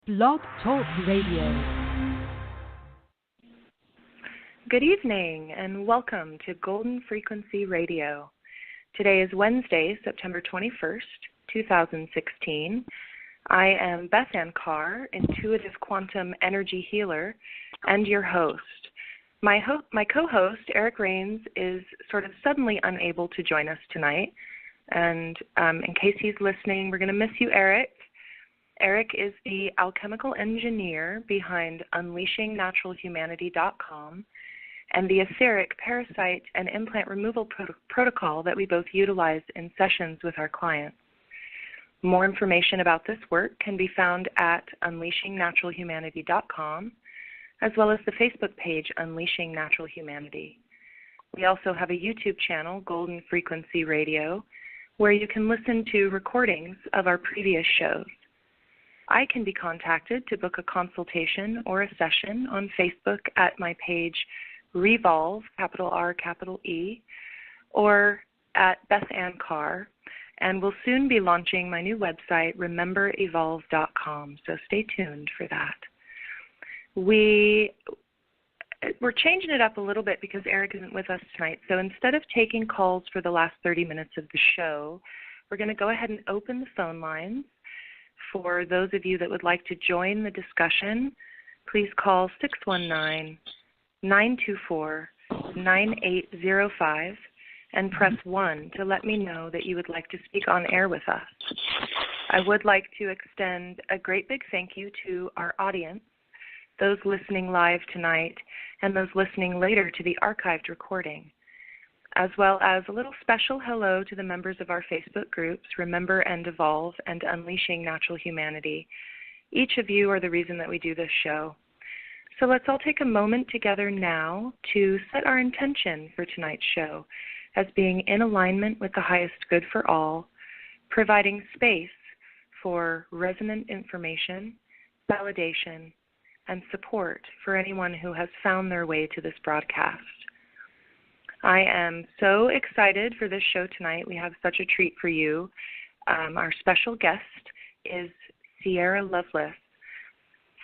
Blog Talk Radio. Good evening and welcome to Golden Frequency Radio. Today is Wednesday, September 21st, 2016. I am Beth Carr, intuitive quantum energy healer, and your host. My co-host, Eric Rains, is sort of suddenly unable to join us tonight. And in case he's listening, we're going to miss you, Eric. Eric is the alchemical engineer behind UnleashingNaturalHumanity.com and the etheric parasite and implant removal protocol that we both utilize in sessions with our clients. More information about this work can be found at UnleashingNaturalHumanity.com, as well as the Facebook page Unleashing Natural Humanity. We also have a YouTube channel, Golden Frequency Radio, where you can listen to recordings of our previous shows. I can be contacted to book a consultation or a session on Facebook at my page Revolve, capital R, capital E, or at Beth Carr, and we'll soon be launching my new website, rememberevolve.com, so stay tuned for that. We're changing it up a little bit because Eric isn't with us tonight, so instead of taking calls for the last 30 minutes of the show, we're going to go ahead and open the phone lines. For those of you that would like to join the discussion, please call 619-924-9805 and press 1 to let me know that you would like to speak on air with us. I would like to extend a great big thank you to our audience, those listening live tonight and those listening later to the archived recording, as well as a little special hello to the members of our Facebook groups, Remember and Evolve and Unleashing Natural Humanity. Each of you are the reason that we do this show. So let's all take a moment together now to set our intention for tonight's show as being in alignment with the highest good for all, providing space for resonant information, validation, and support for anyone who has found their way to this broadcast. I am so excited for this show tonight. We have such a treat for you. Our special guest is Siara Loveless.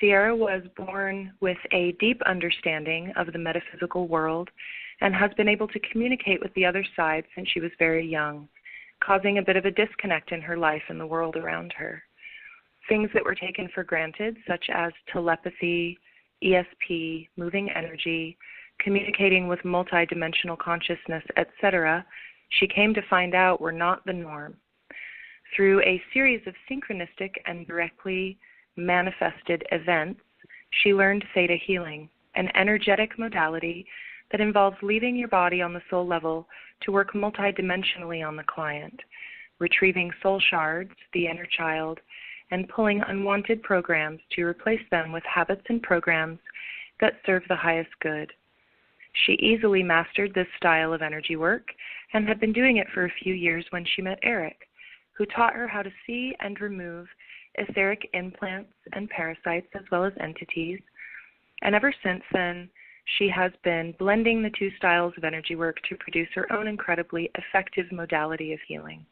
Siara was born with a deep understanding of the metaphysical world and has been able to communicate with the other side since she was very young, causing a bit of a disconnect in her life and the world around her. Things that were taken for granted, such as telepathy, ESP, moving energy, communicating with multidimensional consciousness, etc., she came to find out were not the norm. Through a series of synchronistic and directly manifested events, she learned theta healing, an energetic modality that involves leaving your body on the soul level to work multidimensionally on the client, retrieving soul shards, the inner child, and pulling unwanted programs to replace them with habits and programs that serve the highest good. She easily mastered this style of energy work and had been doing it for a few years when she met Eric, who taught her how to see and remove etheric implants and parasites as well as entities. And ever since then, she has been blending the two styles of energy work to produce her own incredibly effective modality of healing.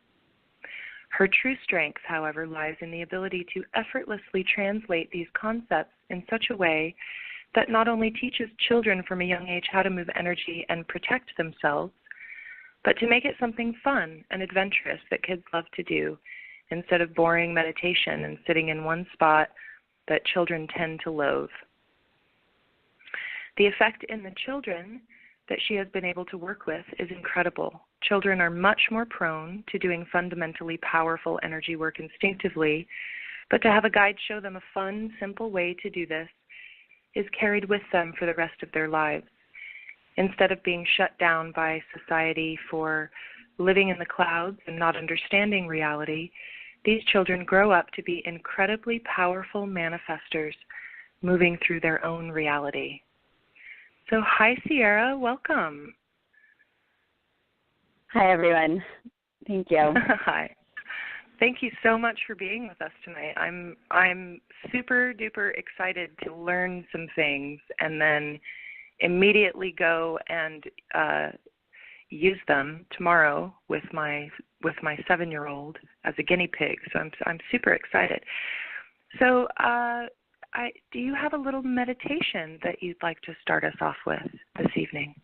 Her true strength, however, lies in the ability to effortlessly translate these concepts in such a way that not only teaches children from a young age how to move energy and protect themselves, but to make it something fun and adventurous that kids love to do instead of boring meditation and sitting in one spot that children tend to loathe. The effect in the children that she has been able to work with is incredible. Children are much more prone to doing fundamentally powerful energy work instinctively, but to have a guide show them a fun, simple way to do this is carried with them for the rest of their lives. Instead of being shut down by society for living in the clouds and not understanding reality, these children grow up to be incredibly powerful manifestors moving through their own reality. So hi, Siara, welcome. Hi, everyone. Thank you. Hi. Thank you so much for being with us tonight. I'm super duper excited to learn some things and then immediately go and use them tomorrow with my 7-year-old as a guinea pig. So I'm super excited. So, do you have a little meditation that you'd like to start us off with this evening?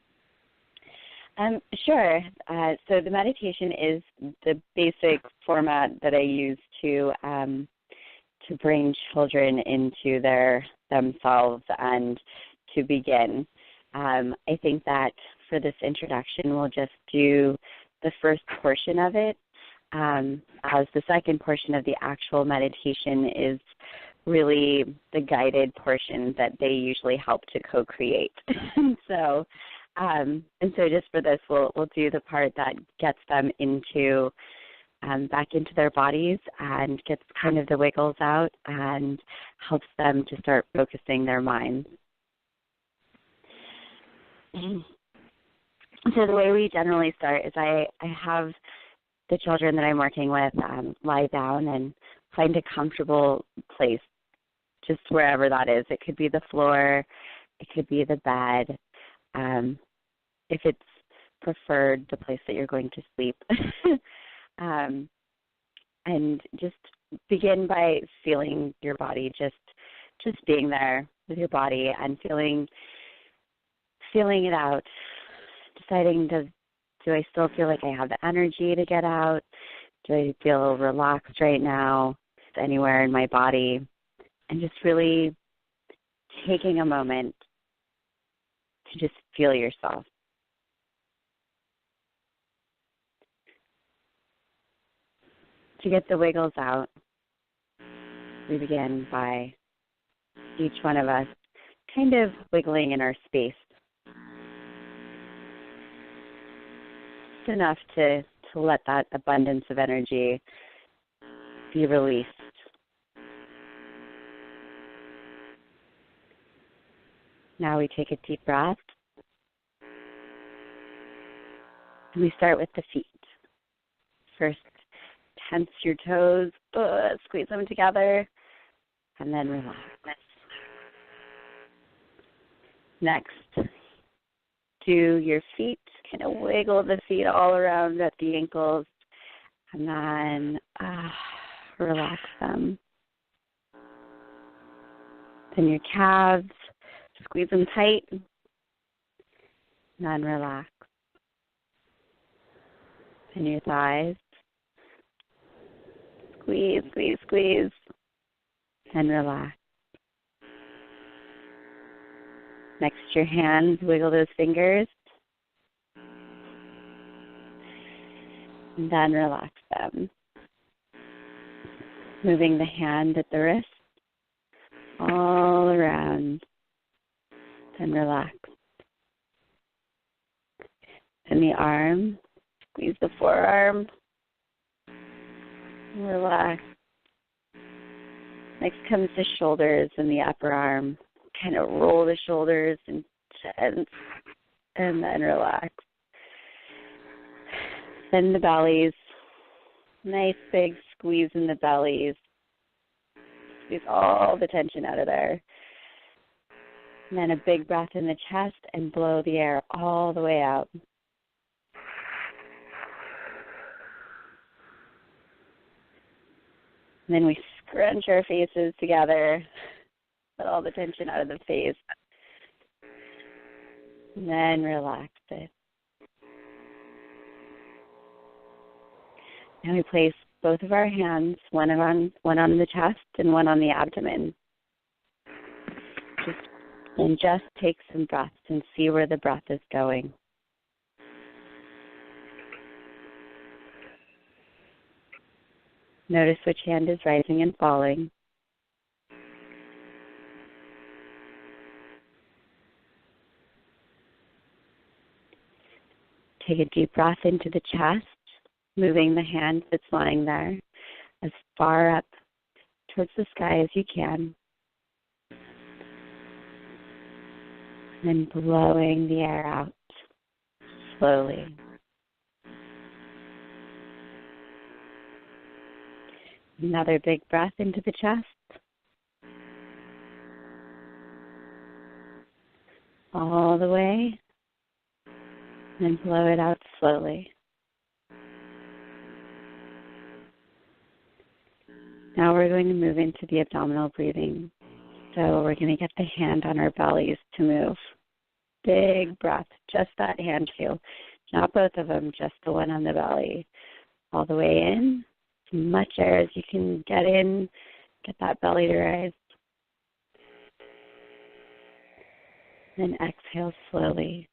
Sure. So the meditation is the basic format that I use to bring children into themselves and to begin. I think that for this introduction, we'll just do the first portion of it, as the second portion of the actual meditation is really the guided portion that they usually help to co-create. So just for this, we'll do the part that gets them into back into their bodies and gets kind of the wiggles out and helps them to start focusing their minds. So the way we generally start is I have the children that I'm working with lie down and find a comfortable place, just wherever that is. It could be the floor, it could be the bed, if it's preferred, the place that you're going to sleep. And just begin by feeling your body, just being there with your body and feeling it out, deciding do I still feel like I have the energy to get out? Do I feel relaxed right now anywhere in my body? And just really taking a moment to just feel yourself. To get the wiggles out, we begin by each one of us kind of wiggling in our space. Just enough to let that abundance of energy be released. Now we take a deep breath. And we start with the feet. First, tense your toes, squeeze them together, and then relax. Next, do your feet, kind of wiggle the feet all around at the ankles, and then relax them. Then your calves, squeeze them tight, and then relax. And your thighs, squeeze, squeeze, squeeze, and relax. Next, your hands, wiggle those fingers, and then relax them. Moving the hand at the wrist, all around, then relax. And the arm, squeeze the forearm, relax. Next comes the shoulders and the upper arm. Kind of roll the shoulders and tense, and then relax. Then the bellies. Nice big squeeze in the bellies. Squeeze all the tension out of there. And then a big breath in the chest and blow the air all the way out. And then we scrunch our faces together, let all the tension out of the face, and then relax it. Now we place both of our hands, one on the chest and one on the abdomen. Just take some breaths and see where the breath is going. Notice which hand is rising and falling. Take a deep breath into the chest, moving the hand that's lying there as far up towards the sky as you can. And then blowing the air out slowly. Another big breath into the chest. All the way. And blow it out slowly. Now we're going to move into the abdominal breathing. So we're going to get the hand on our bellies to move. Big breath, just that hand too. Not both of them, just the one on the belly. All the way in, as much air as you can get in, get that belly to rise. Then exhale slowly.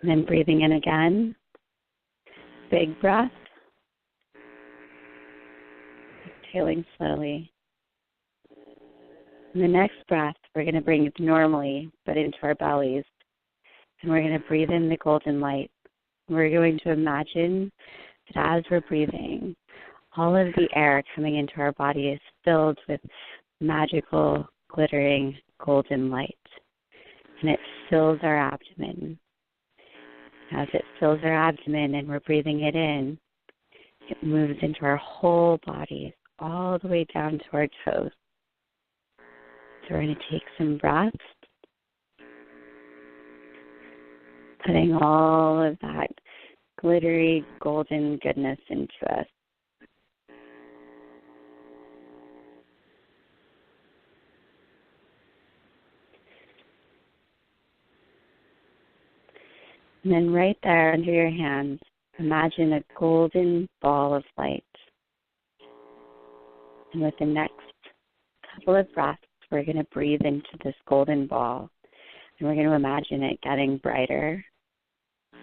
And then breathing in again. Big breath. Exhaling slowly. And the next breath, we're going to bring it normally, but into our bellies. And we're going to breathe in the golden light. We're going to imagine that as we're breathing, all of the air coming into our body is filled with magical, glittering golden light. And it fills our abdomen. As it fills our abdomen and we're breathing it in, it moves into our whole body, all the way down to our toes. So we're going to take some breaths, putting all of that glittery, golden goodness into us. And then right there under your hands, imagine a golden ball of light. And with the next couple of breaths, we're going to breathe into this golden ball. And we're going to imagine it getting brighter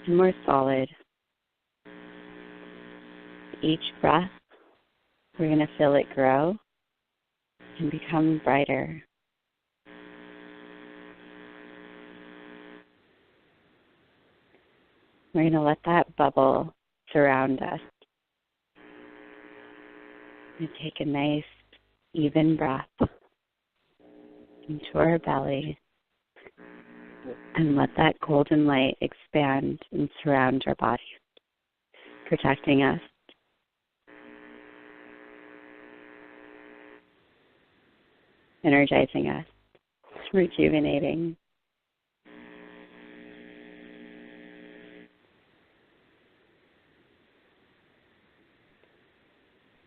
and more solid. Each breath, we're going to feel it grow and become brighter. We're going to let that bubble surround us. And take a nice, even breath into our belly and let that golden light expand and surround our body, protecting us. Energizing us, rejuvenating.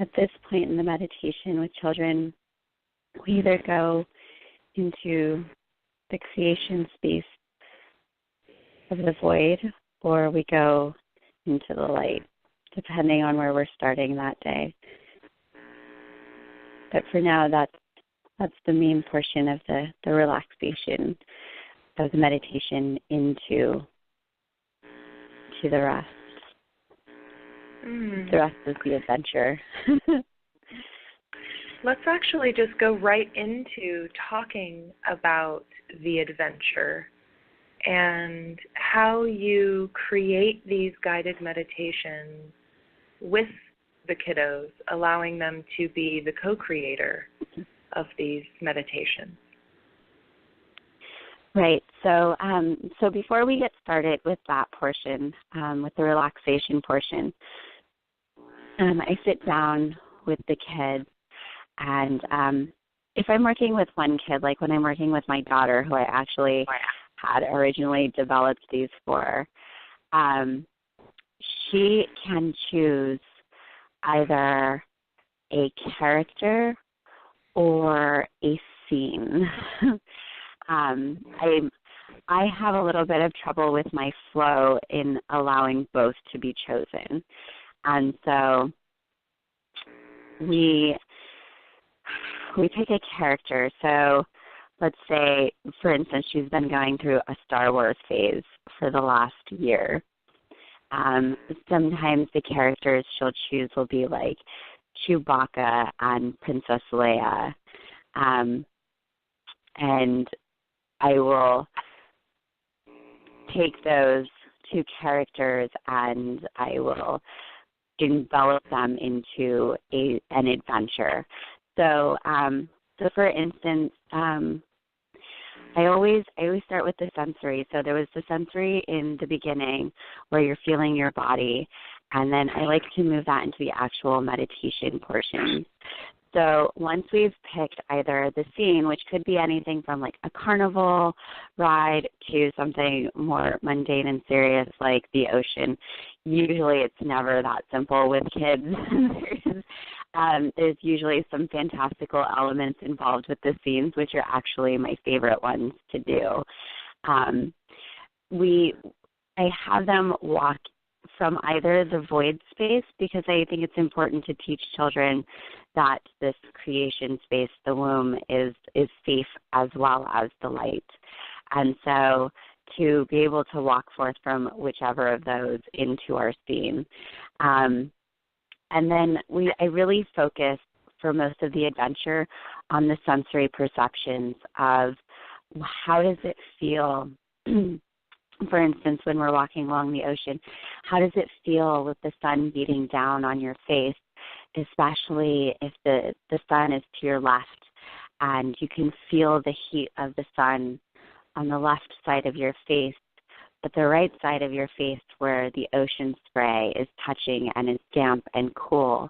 At this point in the meditation with children, we either go into the creation space of the void or we go into the light, depending on where we're starting that day. But for now, that's the main portion of the relaxation of the meditation into the rest. The rest is the adventure. Let's actually just go right into talking about the adventure and how you create these guided meditations with the kiddos, allowing them to be the co-creator of these meditations. Right. So before we get started with that portion, with the relaxation portion, I sit down with the kids, and if I'm working with one kid, like when I'm working with my daughter, who I actually had originally developed these for, she can choose either a character or a scene. I have a little bit of trouble with my flow in allowing both to be chosen. And so we pick a character. So let's say, for instance, she's been going through a Star Wars phase for the last year. Sometimes the characters she'll choose will be like Chewbacca and Princess Leia. And I will take those two characters and I will envelop them into an adventure. So for instance, I always start with the sensory. So there was the sensory in the beginning where you're feeling your body, and then I like to move that into the actual meditation portion. So once we've picked either the scene, which could be anything from like a carnival ride to something more mundane and serious like the ocean, usually it's never that simple with kids. There's usually some fantastical elements involved with the scenes, which are actually my favorite ones to do. I have them walk from either the void space, because I think it's important to teach children that this creation space, the womb, is safe as well as the light. And so to be able to walk forth from whichever of those into our scene. And then I really focus for most of the adventure on the sensory perceptions of how does it feel. For instance, when we're walking along the ocean, how does it feel with the sun beating down on your face, especially if the sun is to your left and you can feel the heat of the sun on the left side of your face, but the right side of your face where the ocean spray is touching and is damp and cool,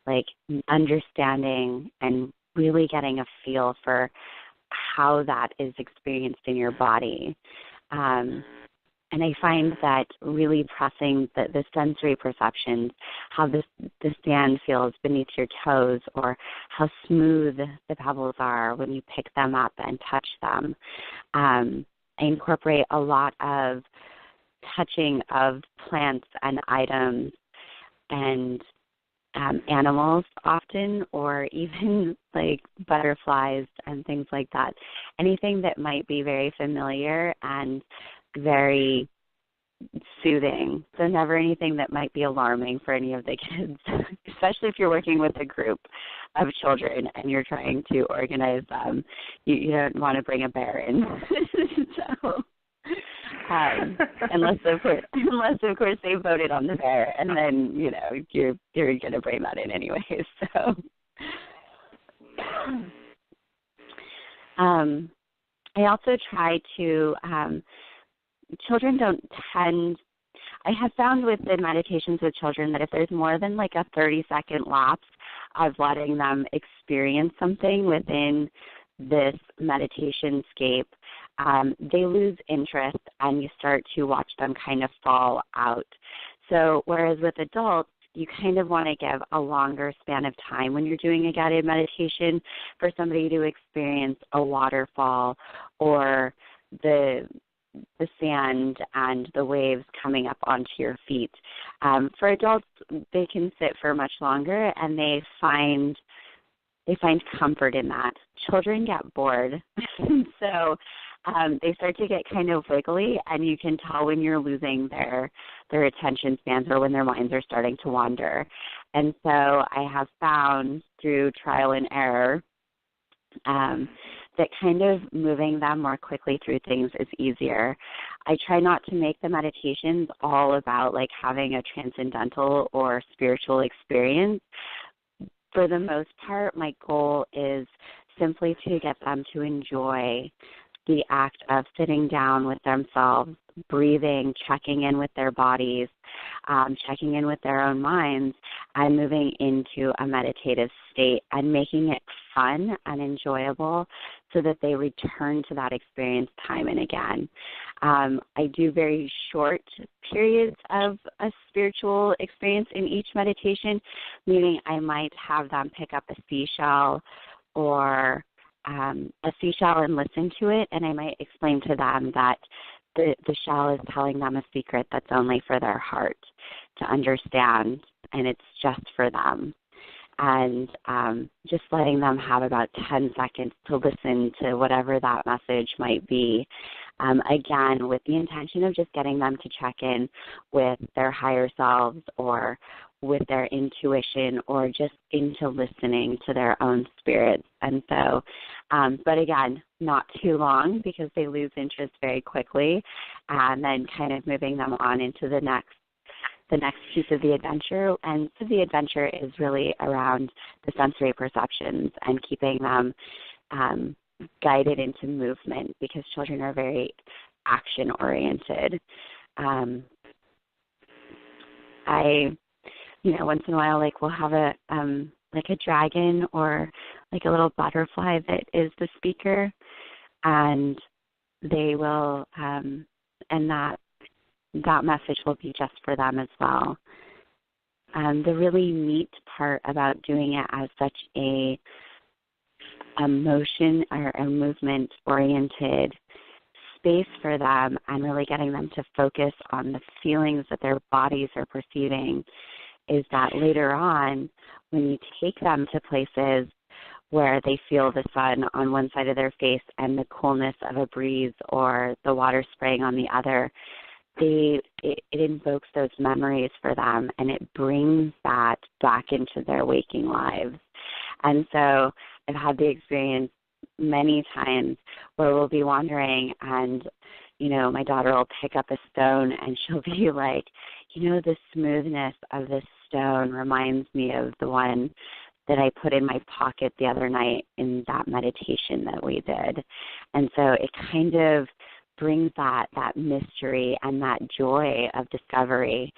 like understanding and really getting a feel for how that is experienced in your body. And I find that really pressing the sensory perceptions, how the sand feels beneath your toes or how smooth the pebbles are when you pick them up and touch them. I incorporate a lot of touching of plants and items and animals often, or even like butterflies and things like that. Anything that might be very familiar and very soothing. So never anything that might be alarming for any of the kids, especially if you're working with a group of children and you're trying to organize them. You don't want to bring a bear in. So, unless of course they voted on the bear, and then you're going to bring that in anyway. So. I also try to children don't tend, I have found with the meditations with children that if there's more than like a 30-second lapse of letting them experience something within this meditation scape, they lose interest and you start to watch them kind of fall out. So whereas with adults, you kind of want to give a longer span of time when you're doing a guided meditation for somebody to experience a waterfall or the sand and the waves coming up onto your feet. For adults, they can sit for much longer, and they find comfort in that. Children get bored, so they start to get kind of wiggly, and you can tell when you're losing their attention spans or when their minds are starting to wander. And so I have found through trial and error that kind of moving them more quickly through things is easier. I try not to make the meditations all about like having a transcendental or spiritual experience. For the most part, my goal is simply to get them to enjoy the act of sitting down with themselves, breathing, checking in with their bodies, checking in with their own minds, and moving into a meditative state and making it fun and enjoyable so that they return to that experience time and again. I do very short periods of a spiritual experience in each meditation, meaning I might have them pick up a seashell or a seashell and listen to it, and I might explain to them that the shell is telling them a secret that's only for their heart to understand, and it's just for them. And just letting them have about 10 seconds to listen to whatever that message might be, again, with the intention of just getting them to check in with their higher selves or with their intuition or just into listening to their own spirits. And so, but again, not too long because they lose interest very quickly, and then kind of moving them on into the next piece of the adventure. And so the adventure is really around the sensory perceptions and keeping them guided into movement because children are very action-oriented. Once in a while, like we'll have a like a dragon or like a little butterfly that is the speaker, and they will, and that message will be just for them as well. The really neat part about doing it as such a motion or a movement-oriented space for them and really getting them to focus on the feelings that their bodies are perceiving is that later on, when you take them to places where they feel the sun on one side of their face and the coolness of a breeze or the water spraying on the other, it invokes those memories for them, and it brings that back into their waking lives. And so I've had the experience many times where we'll be wandering and, my daughter will pick up a stone and she'll be like, the smoothness of this stone reminds me of the one that I put in my pocket the other night in that meditation that we did. And so it kind of brings that mystery and that joy of discovery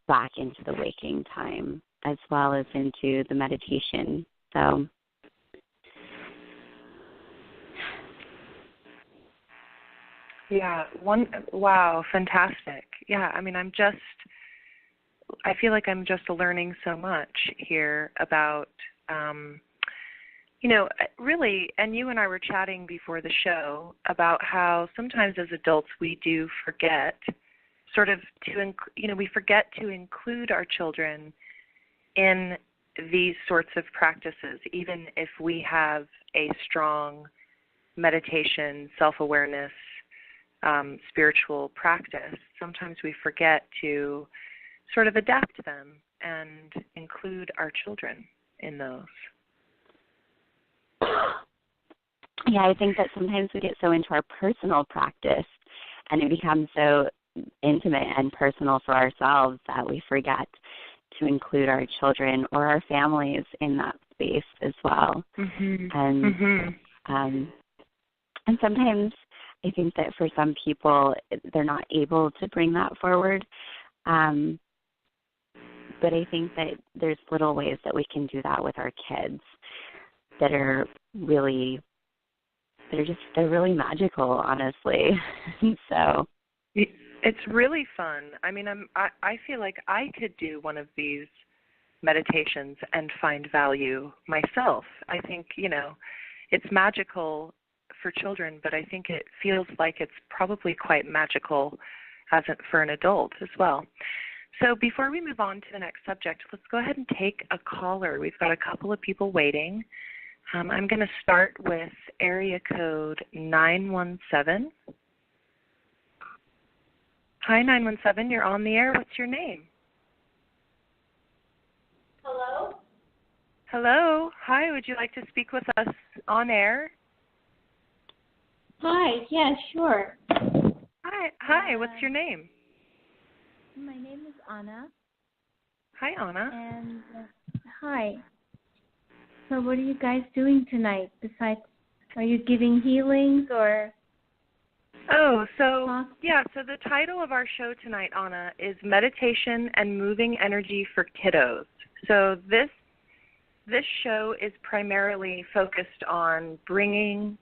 back into the waking time as well as into the meditation. So yeah, wow, fantastic. Yeah, I mean, I feel like I'm just learning so much here about, really, and you and I were chatting before the show about how sometimes as adults we do forget we forget to include our children in these sorts of practices, even if we have a strong meditation, self-awareness, spiritual practice. Sometimes we forget to sort of adapt them and include our children in those. Yeah, I think that sometimes we get so into our personal practice and it becomes so intimate and personal for ourselves that we forget to include our children or our families in that space as well. And and sometimes I think that for some people they're not able to bring that forward. But I think that there's little ways that we can do that with our kids that are really, they're really magical, honestly. So it's really fun. I mean, I feel like I could do one of these meditations and find value myself. I think, it's magical for children, but I think it feels like it's probably quite magical for an adult as well. So before we move on to the next subject, let's go ahead and take a caller. We've got a couple of people waiting. I'm going to start with area code 917. Hi, 917. You're on the air. What's your name? Hello? Hello. Hi, would you like to speak with us on air? Hi, yeah, sure. Hi. What's your name? My name is Anna. Hi, Anna. And hi. So what are you guys doing tonight besides, are you giving healings or? Oh, so the title of our show tonight, Anna, is Meditation and Moving Energy for Kiddos. So this show is primarily focused on bringing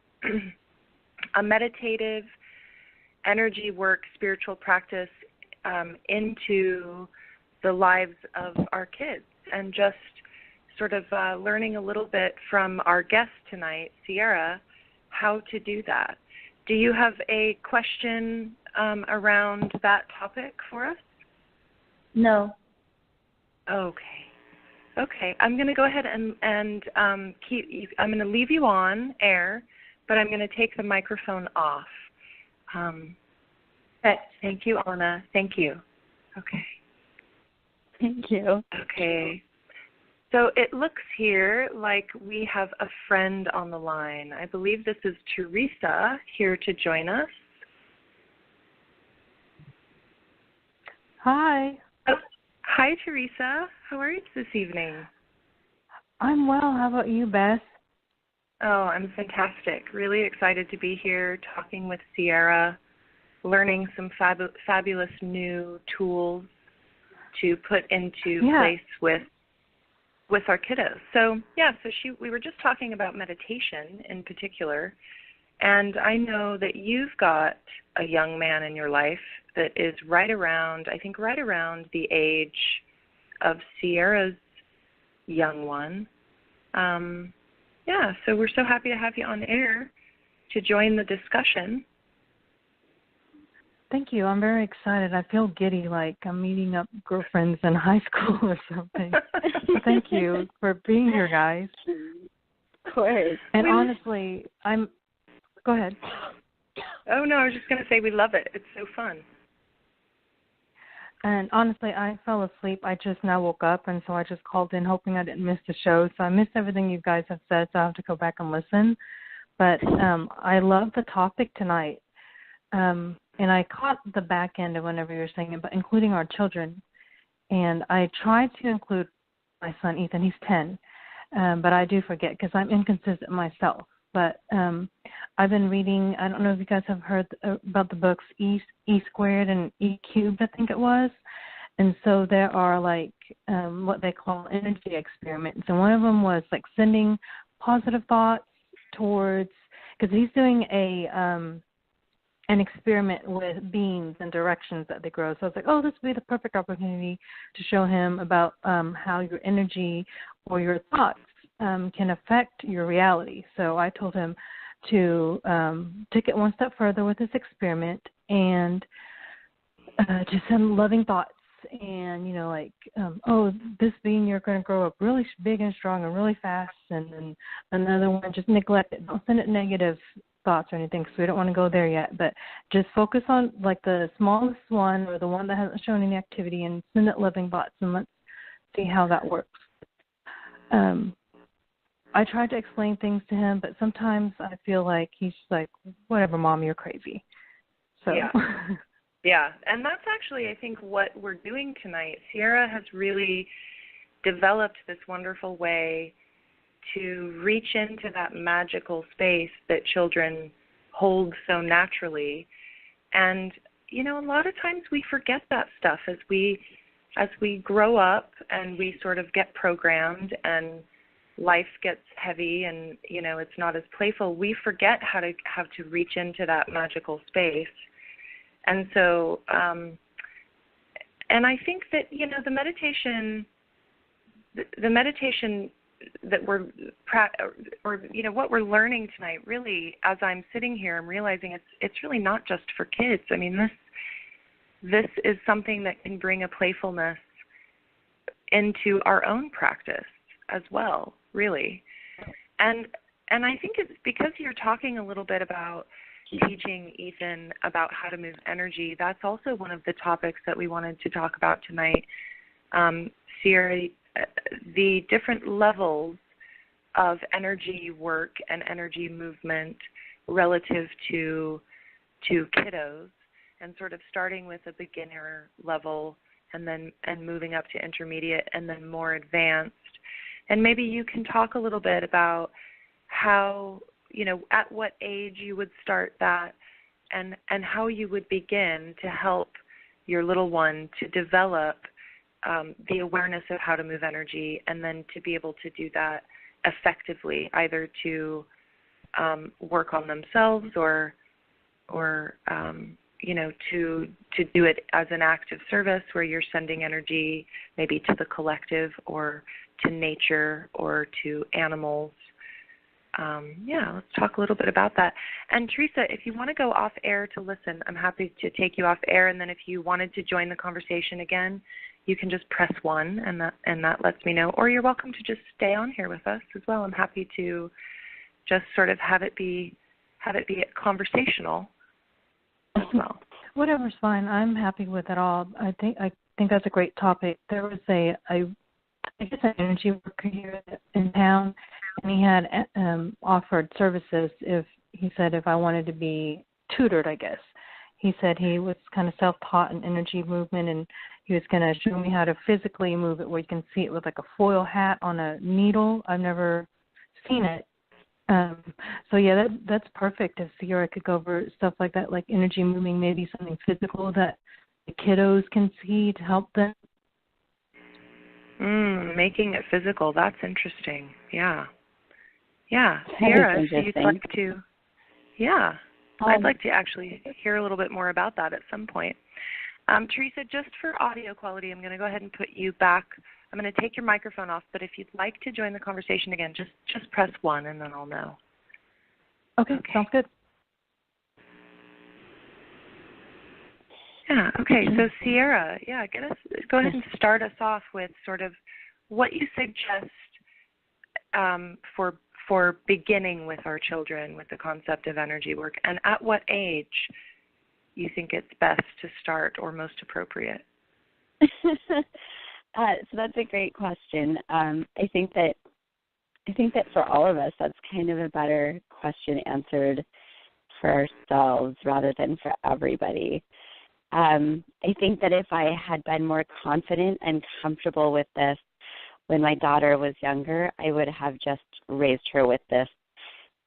a meditative energy work, spiritual practice into the lives of our kids, and just sort of learning a little bit from our guest tonight, Siara, how to do that. Do you have a question around that topic for us? No. Okay. I'm going to go ahead and I'm going to leave you on air, but I'm going to take the microphone off. Thank you, Anna. Thank you. Okay. Thank you. Okay. So it looks here like we have a friend on the line. I believe this is Teresa here to join us. Hi. Oh, hi, Teresa. How are you this evening? I'm well. How about you, Beth? Oh, I'm fantastic. Really excited to be here talking with Siara, learning some fabulous new tools to put into place with with our kiddos. So we were just talking about meditation in particular, and I know that you've got a young man in your life that is right around the age of Siara's young one. So we're so happy to have you on air to join the discussion. Thank you. I'm very excited. I feel giddy, like I'm meeting up girlfriends in high school or something. Thank you for being here, guys. Of course. And honestly, go ahead. Oh, no, I was just going to say we love it. It's so fun. And honestly, I fell asleep. I just now woke up, and so I just called in hoping I didn't miss the show. So I missed everything you guys have said, so I have to go back and listen. But I love the topic tonight. And I caught the back end of whenever you were saying it, but including our children. And I tried to include my son, Ethan. He's 10. But I do forget because I'm inconsistent myself. But I've been reading, I don't know if you guys have heard about the books E Squared and E Cubed, I think it was. And so there are like what they call energy experiments. And one of them was like sending positive thoughts towards, because he's doing an experiment with beans and directions that they grow. So I was like, oh, this would be the perfect opportunity to show him about how your energy or your thoughts can affect your reality. So I told him to take it one step further with this experiment and to send loving thoughts. And, this bean, you're going to grow up really big and strong and really fast. And then another one, just neglect it. Don't send it negative thoughts or anything, so we don't want to go there yet, but just focus on like the smallest one or the one that hasn't shown any activity and send it loving thoughts, and let's see how that works. I tried to explain things to him, but sometimes I feel like he's like, whatever, Mom, you're crazy. So yeah, and that's actually, I think, what we're doing tonight. Siara has really developed this wonderful way to reach into that magical space that children hold so naturally. And, a lot of times we forget that stuff as we grow up and we sort of get programmed and life gets heavy and, it's not as playful. We forget how to reach into that magical space. And so, and I think that, the meditation that we're what we're learning tonight, really, as I'm sitting here, I'm realizing it's really not just for kids. I mean, this is something that can bring a playfulness into our own practice as well, really. And I think it's because you're talking a little bit about teaching Ethan about how to move energy. That's also one of the topics that we wanted to talk about tonight. Siara, the different levels of energy work and energy movement relative to kiddos, and sort of starting with a beginner level and moving up to intermediate and then more advanced. And maybe you can talk a little bit about how, at what age you would start that and how you would begin to help your little one to develop the awareness of how to move energy, and then to be able to do that effectively, either to work on themselves or to do it as an act of service where you're sending energy maybe to the collective or to nature or to animals. Let's talk a little bit about that. And Teresa, if you want to go off air to listen, I'm happy to take you off air. And then if you wanted to join the conversation again, you can just press 1, and that lets me know. Or you're welcome to just stay on here with us as well. I'm happy to just sort of have it be conversational as well. Whatever's fine. I'm happy with it all. I think that's a great topic. There was an energy worker here in town, and he had offered services if I wanted to be tutored, I guess. He said he was kind of self-taught in energy movement, and he was going to show me how to physically move it where you can see it with like a foil hat on a needle. I've never seen it. That's perfect if Siara could go over stuff like that, like energy moving, maybe something physical that the kiddos can see to help them. Making it physical. That's interesting. Yeah. Yeah. Siara, so you'd like to, I'd like to actually hear a little bit more about that at some point. Teresa, just for audio quality, I'm going to go ahead and put you back. I'm going to take your microphone off, but if you'd like to join the conversation again, just press 1 and then I'll know. Okay. Sounds good. Yeah, okay. So Siara, go ahead and start us off with sort of what you suggest for beginning with our children with the concept of energy work, and at what age you think it's best to start or most appropriate. So that's a great question. I think that for all of us, that's kind of a better question answered for ourselves rather than for everybody. I think that if I had been more confident and comfortable with this when my daughter was younger, I would have just raised her with this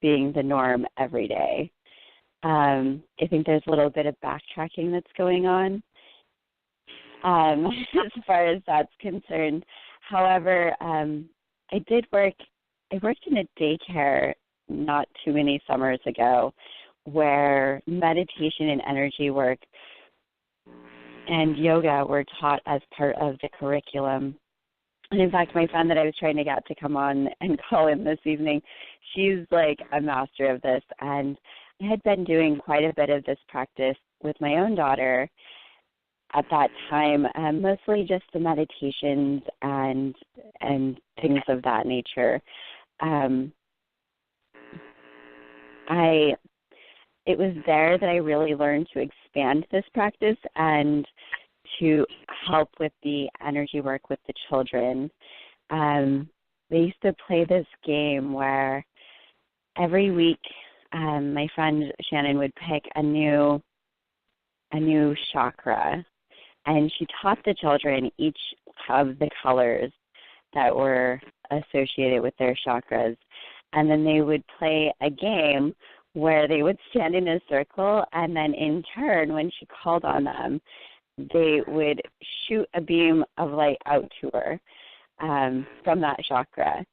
being the norm every day. I think there's a little bit of backtracking that's going on as far as that's concerned. However, I worked in a daycare not too many summers ago where meditation and energy work and yoga were taught as part of the curriculum. And in fact, my friend that I was trying to get to come on and call in this evening, she's like a master of this. And I had been doing quite a bit of this practice with my own daughter at that time, mostly just the meditations and things of that nature. It was there that I really learned to expand this practice and to help with the energy work with the children. They used to play this game where every week my friend Shannon would pick a new chakra, and she taught the children each of the colors that were associated with their chakras. And then they would play a game where they would stand in a circle, and then in turn, when she called on them, they would shoot a beam of light out to her from that chakra.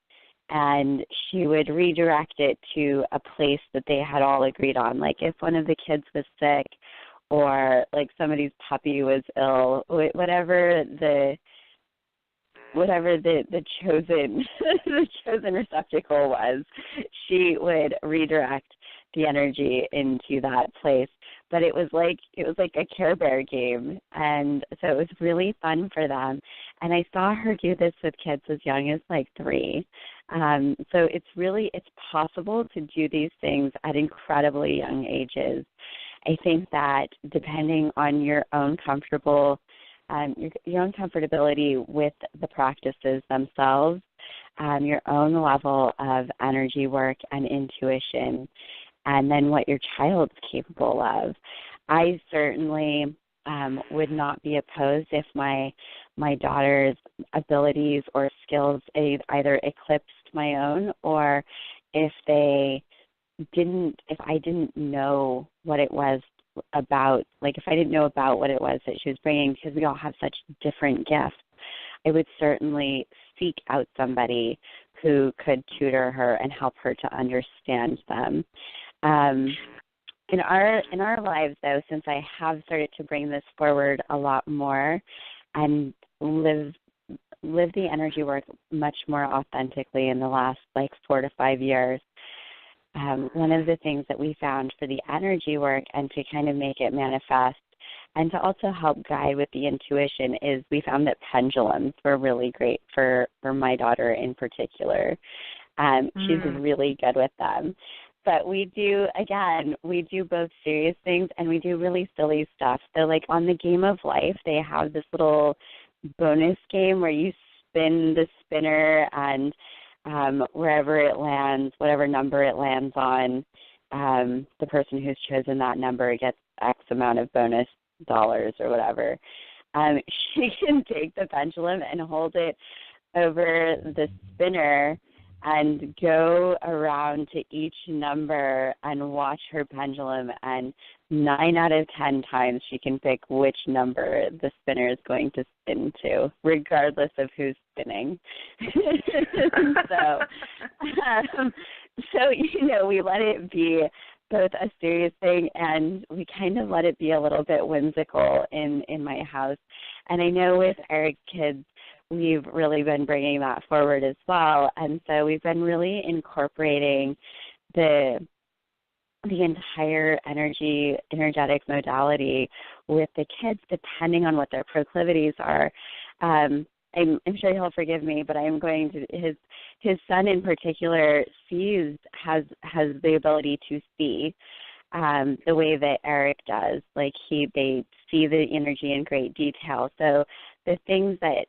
And she would redirect it to a place that they had all agreed on. Like if one of the kids was sick or like somebody's puppy was ill, whatever the chosen the chosen receptacle was, she would redirect the energy into that place. But it was like a Care Bear game, and so it was really fun for them. And I saw her do this with kids as young as like 3. So it's possible to do these things at incredibly young ages. I think that depending on your own comfortability with the practices themselves, your own level of energy work and intuition, and then what your child's capable of. I certainly would not be opposed if my daughter's abilities or skills either eclipsed my own, or if I didn't know what it was about, like if I didn't know about what it was that she was bringing, because we all have such different gifts, I would certainly seek out somebody who could tutor her and help her to understand them. In our lives, though, since I have started to bring this forward a lot more and live the energy work much more authentically in the last 4 to 5 years, one of the things that we found for the energy work and to kind of make it manifest and to also help guide with the intuition is we found that pendulums were really great for my daughter in particular. She's really good with them. But we do both serious things and we do really silly stuff. So like on the Game of Life, they have this little bonus game where you spin the spinner and wherever it lands, whatever number it lands on, the person who's chosen that number gets X amount of bonus dollars or whatever. She can take the pendulum and hold it over the spinner and go around to each number and watch her pendulum, and 9 out of 10 times she can pick which number the spinner is going to spin to, regardless of who's spinning. So, we let it be both a serious thing, and we kind of let it be a little bit whimsical in my house. And I know with Eric's kids, we've really been bringing that forward as well. And so we've been really incorporating the entire energetic modality with the kids, depending on what their proclivities are. I'm sure he'll forgive me, but I'm going to his son in particular has the ability to see the way that Eric does. Like they see the energy in great detail. So the things that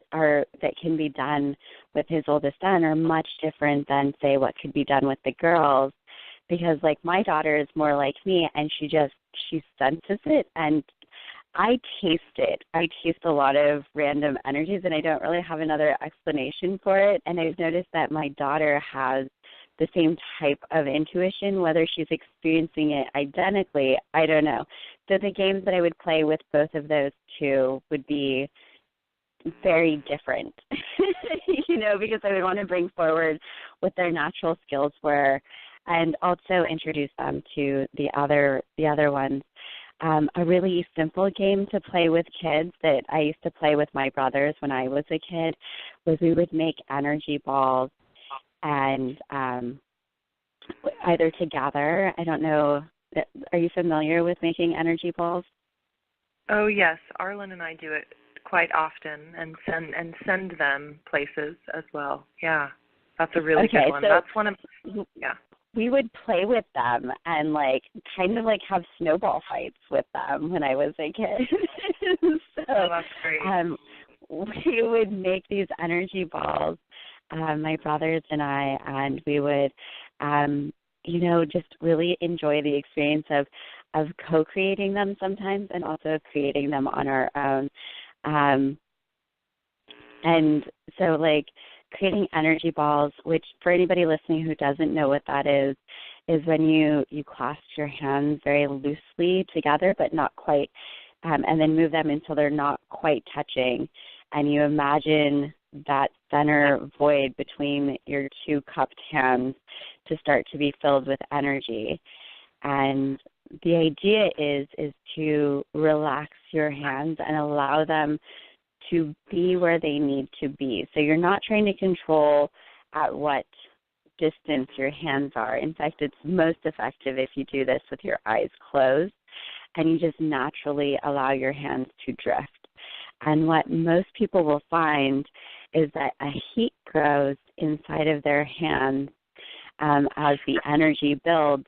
can be done with his oldest son are much different than, say, what could be done with the girls, because like my daughter is more like me, and she senses it, and I taste it. I taste a lot of random energies, and I don't really have another explanation for it. And I've noticed that my daughter has the same type of intuition. Whether she's experiencing it identically, I don't know. So the games that I would play with both of those two would be very different, because I would want to bring forward what their natural skills were, and also introduce them to the other ones. A really simple game to play with kids that I used to play with my brothers when I was a kid was we would make energy balls, and either together. I don't know. Are you familiar with making energy balls? Oh yes, Arlen and I do it quite often, and send them places as well. Yeah, that's a really good one. So that's one of we would play with them and kind of have snowball fights with them when I was a kid. So that's great. We would make these energy balls, my brothers and I, and we would just really enjoy the experience of co-creating them sometimes, and also creating them on our own. And so creating energy balls, which for anybody listening who doesn't know what that is when you clasp your hands very loosely together, but not quite, and then move them until they're not quite touching. And you imagine that center void between your two cupped hands to start to be filled with energy. And the idea is to relax your hands and allow them to be where they need to be. So you're not trying to control at what distance your hands are. In fact, it's most effective if you do this with your eyes closed, and you just naturally allow your hands to drift. And what most people will find is that a heat grows inside of their hands as the energy builds.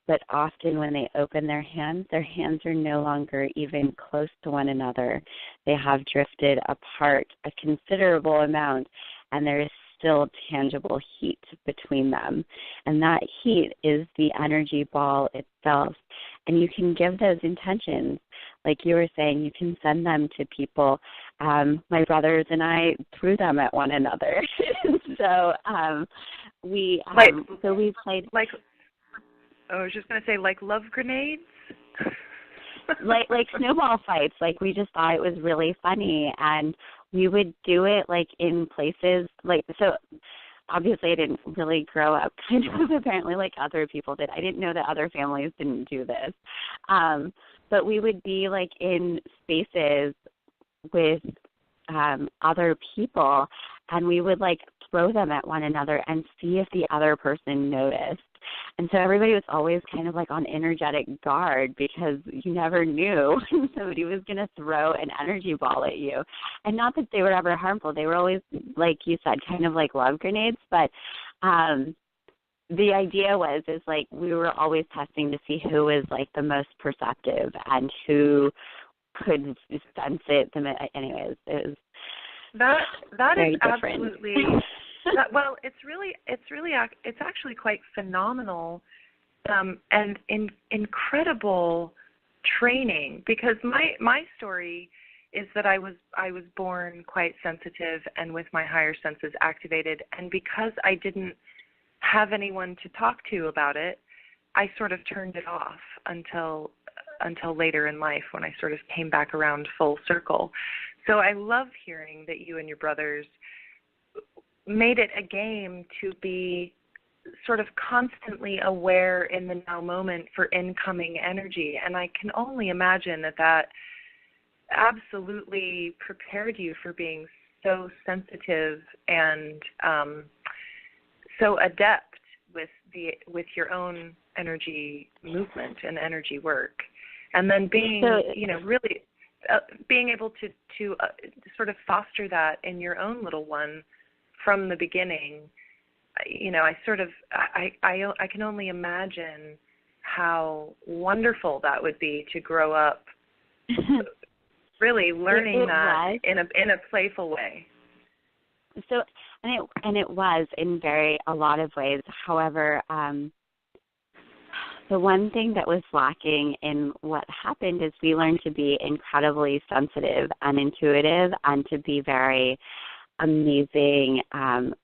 But often when they open their hands are no longer even close to one another. They have drifted apart a considerable amount, and there is still tangible heat between them. And that heat is the energy ball itself. And you can give those intentions. Like you were saying, you can send them to people. My brothers and I threw them at one another. So we played... I was just going to say, love grenades? like snowball fights. We just thought it was really funny. And we would do it, in places, so obviously I didn't really grow up kind of apparently like other people did. I didn't know that other families didn't do this. But we would be, in spaces with other people, and we would, throw them at one another and see if the other person noticed. And so everybody was always kind of on energetic guard, because you never knew somebody was going to throw an energy ball at you. And not that they were ever harmful. They were always, like you said, kind of like love grenades. But the idea is we were always testing to see who was the most perceptive and who could sense it. Anyways, it was that very is different. Absolutely. It's actually quite phenomenal and incredible training, because my story is that I was born quite sensitive and with my higher senses activated, and because I didn't have anyone to talk to about it, I sort of turned it off until later in life when I sort of came back around full circle. So I love hearing that you and your brothers made it a game to be sort of constantly aware in the now moment for incoming energy. And I can only imagine that absolutely prepared you for being so sensitive and so adept with your own energy movement and energy work. And then being, really being able to sort of foster that in your own little one from the beginning. I can only imagine how wonderful that would be to grow up really learning that in a playful way. So, and it was in a lot of ways. However, the one thing that was lacking in what happened is we learned to be incredibly sensitive and intuitive and to be very amazing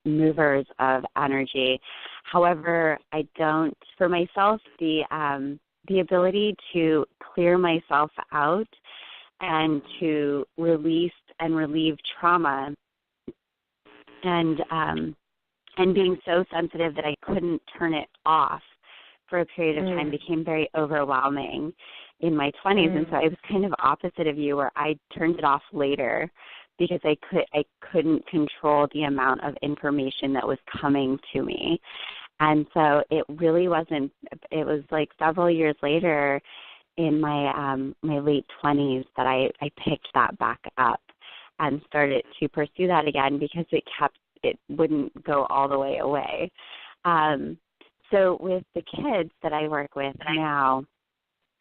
movers of energy. However, I don't, for myself, the ability to clear myself out and to release and relieve trauma and being so sensitive that I couldn't turn it off for a period of time became very overwhelming in my 20s. And so I was kind of opposite of you, where I turned it off later because I couldn't control the amount of information that was coming to me. And so it really wasn't, it was like several years later in my my late 20s that I picked that back up and started to pursue that again, because it wouldn't go all the way away. So with the kids that I work with now,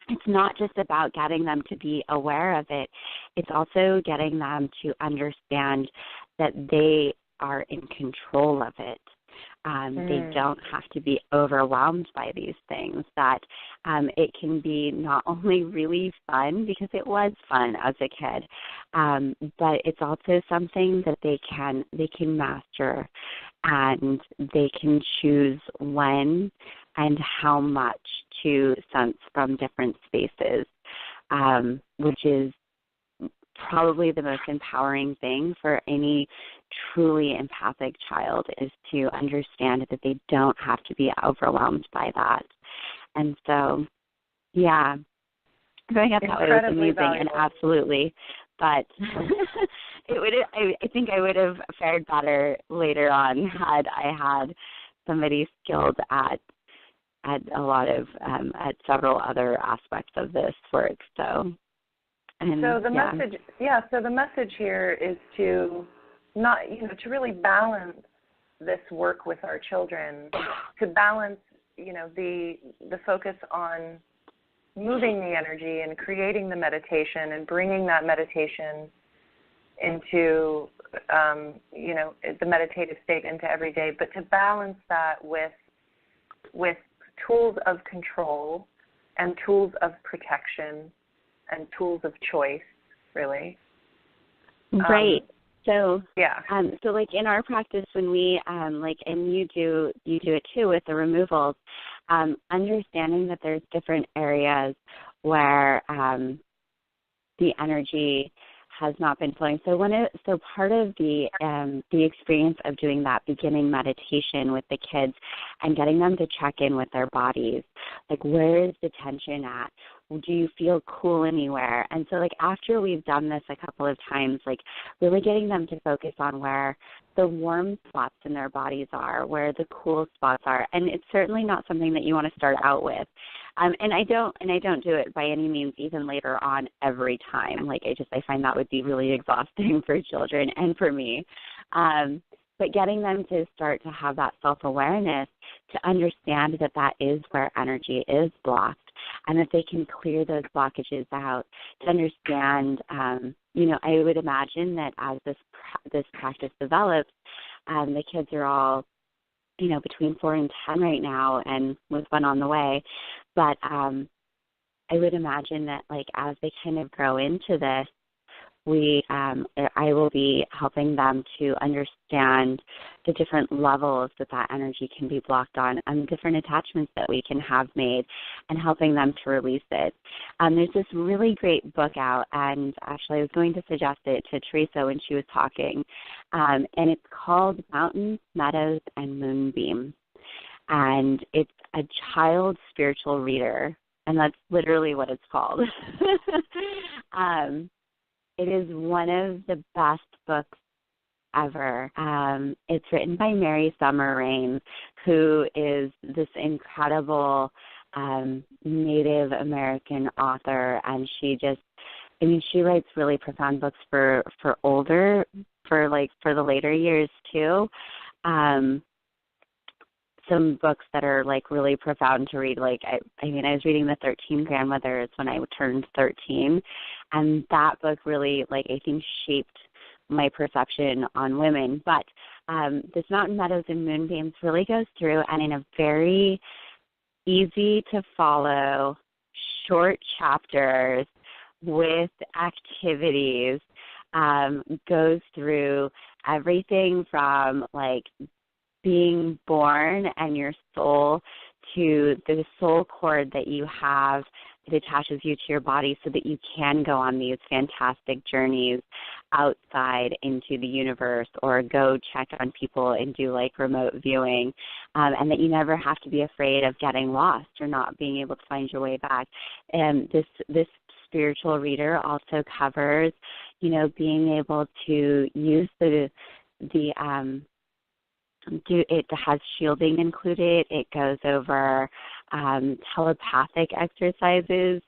it's not just about getting them to be aware of it. It's also getting them to understand that they are in control of it. They don't have to be overwhelmed by these things, that it can be not only really fun, because it was fun as a kid, but it's also something that they can master, and they can choose when and how much to sense from different spaces, which is probably the most empowering thing for any truly empathic child, is to understand that they don't have to be overwhelmed by that. And so, yeah, growing up that way was amazing, valuable. And absolutely. But I think I would have fared better later on had I had somebody skilled at a lot of at several other aspects of this work. So the message here is to not, to really balance this work with our children, to balance, the focus on moving the energy and creating the meditation and bringing that meditation into, the meditative state into every day, but to balance that with tools of control and tools of protection and tools of choice, really. Right. So, yeah. So like in our practice, when we, and you do it too with the removals, understanding that there's different areas where the energy has not been flowing. So part of the experience of doing that beginning meditation with the kids and getting them to check in with their bodies, like, where is the tension at? Do you feel cool anywhere? And so, like, after we've done this a couple of times, like, really getting them to focus on where the warm spots in their bodies are, where the cool spots are. And it's certainly not something that you want to start out with. And I don't do it by any means even later on every time. Like, I find that would be really exhausting for children and for me. But getting them to start to have that self-awareness, to understand that is where energy is blocked, and that they can clear those blockages out, to understand, I would imagine that as this practice develops, the kids are all, between 4 and 10 right now, and with one on the way. But I would imagine that, like, as they kind of grow into this, I will be helping them to understand the different levels that energy can be blocked on and different attachments that we can have made and helping them to release it. There's this really great book out, and actually I was going to suggest it to Teresa when she was talking, and it's called Mountains, Meadows, and Moonbeams. And it's a child spiritual reader, and that's literally what it's called. It is one of the best books ever. It's written by Mary Summer Rain, who is this incredible Native American author, and she writes really profound books for the later years too. Some books that are like really profound to read. Like I was reading The 13 Grandmothers when I turned 13, and that book really, like, I think shaped my perception on women. But this Mountain, Meadows, and Moonbeams really goes through, and in a very easy to follow, short chapters with activities, goes through everything from like being born and your soul to the soul cord that you have that attaches you to your body so that you can go on these fantastic journeys outside into the universe or go check on people and do like remote viewing, and that you never have to be afraid of getting lost or not being able to find your way back. And this spiritual reader also covers, being able to use it has shielding included. It goes over telepathic exercises.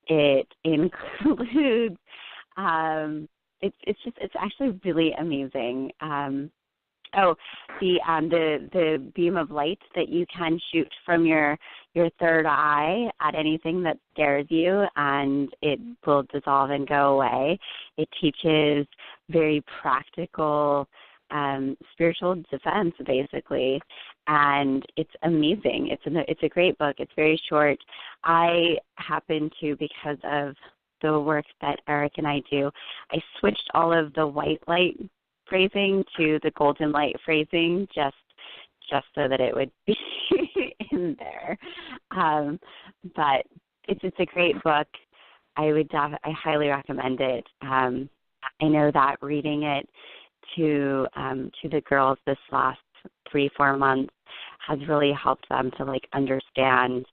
It includes it's actually really amazing. The beam of light that you can shoot from your third eye at anything that scares you, and it will dissolve and go away. It teaches very practical spiritual defense, basically, and it's amazing. It's a great book. It's very short. I happen to, because of the work that Eric and I do, I switched all of the white light phrasing to the golden light phrasing just so that it would be in there. But it's a great book. I highly recommend it. I know that reading it to the girls this last 3-4 months has really helped them to like understand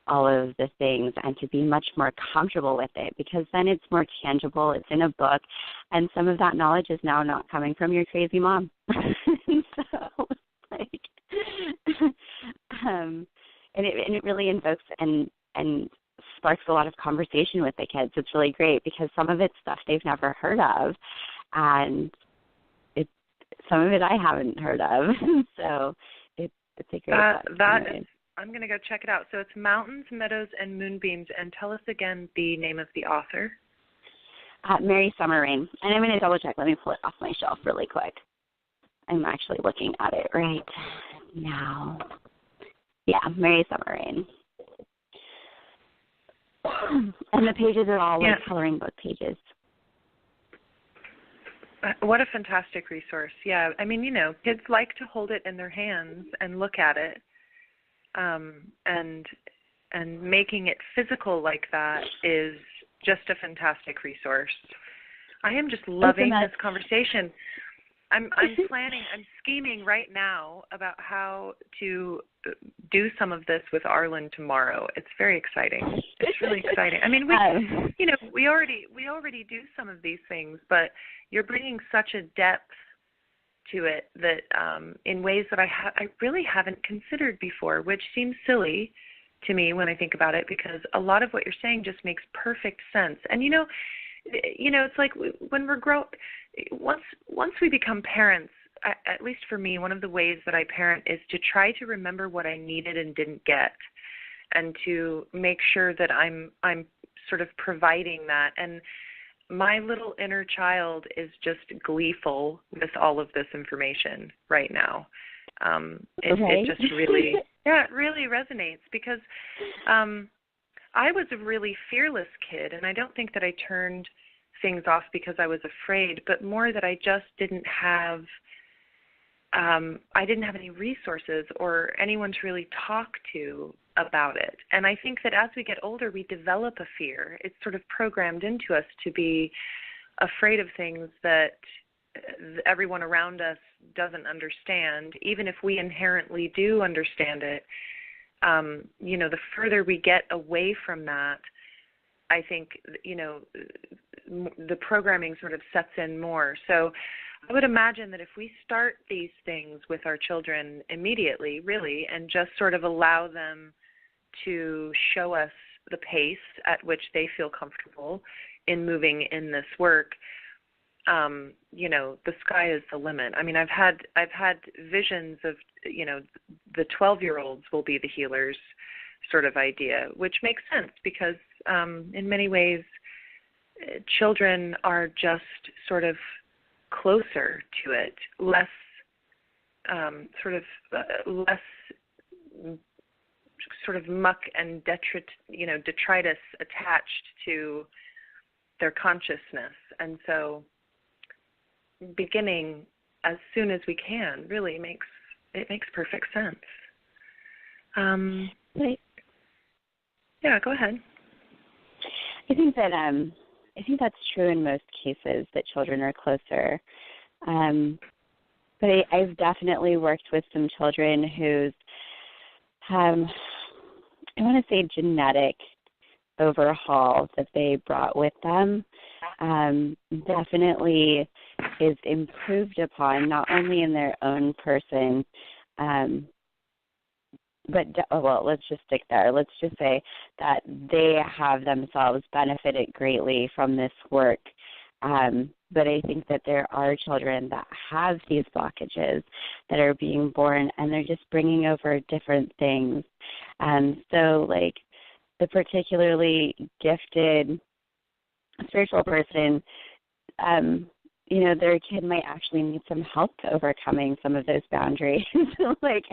all of the things and to be much more comfortable with it, because then it's more tangible. It's in a book, and some of that knowledge is now not coming from your crazy mom. And it really invokes and sparks a lot of conversation with the kids. It's really great because some of it's stuff they've never heard of, and some of it I haven't heard of. So it's a great book. I'm going to go check it out. So it's Mountains, Meadows, and Moonbeams. And tell us again the name of the author. Mary Summer Rain. And I'm going to double check. Let me pull it off my shelf really quick. I'm actually looking at it right now. Yeah, Mary Summer Rain. And the pages are all like coloring book pages. What a fantastic resource. Yeah, I mean, kids like to hold it in their hands and look at it. And making it physical like that is just a fantastic resource. I am just loving this conversation. I'm scheming right now about how to do some of this with Arlen tomorrow. It's very exciting. It's really exciting. I mean, we already do some of these things, but you're bringing such a depth to it that in ways that I really haven't considered before, which seems silly to me when I think about it, because a lot of what you're saying just makes perfect sense. And it's like when we're once we become parents, at least for me, one of the ways that I parent is to try to remember what I needed and didn't get, and to make sure that I'm sort of providing that. And my little inner child is just gleeful with all of this information right now. It just really, it really resonates, because I was a really fearless kid, and I don't think that I turned things off because I was afraid, but more that I just didn't have any resources or anyone to really talk to about it. And I think that as we get older, we develop a fear. It's sort of programmed into us to be afraid of things that everyone around us doesn't understand, even if we inherently do understand it. The further we get away from that, I think, the programming sort of sets in more. So I would imagine that if we start these things with our children immediately, really, and just sort of allow them to show us the pace at which they feel comfortable in moving in this work, the sky is the limit. I mean, I've had visions of, the 12-year-olds will be the healers sort of idea, which makes sense because in many ways children are just sort of closer to it, less sort of muck and detritus attached to their consciousness. And so beginning as soon as we can really makes perfect sense. Right. Yeah, go ahead. I think that's true in most cases, that children are closer. But I've definitely worked with some children whose, I want to say, genetic overhaul that they brought with them definitely is improved upon, not only in their own person, but let's just stick there. Let's just say that they have themselves benefited greatly from this work. But I think that there are children that have these blockages that are being born, and they're just bringing over different things. So, like, the particularly gifted spiritual person, their kid might actually need some help overcoming some of those boundaries,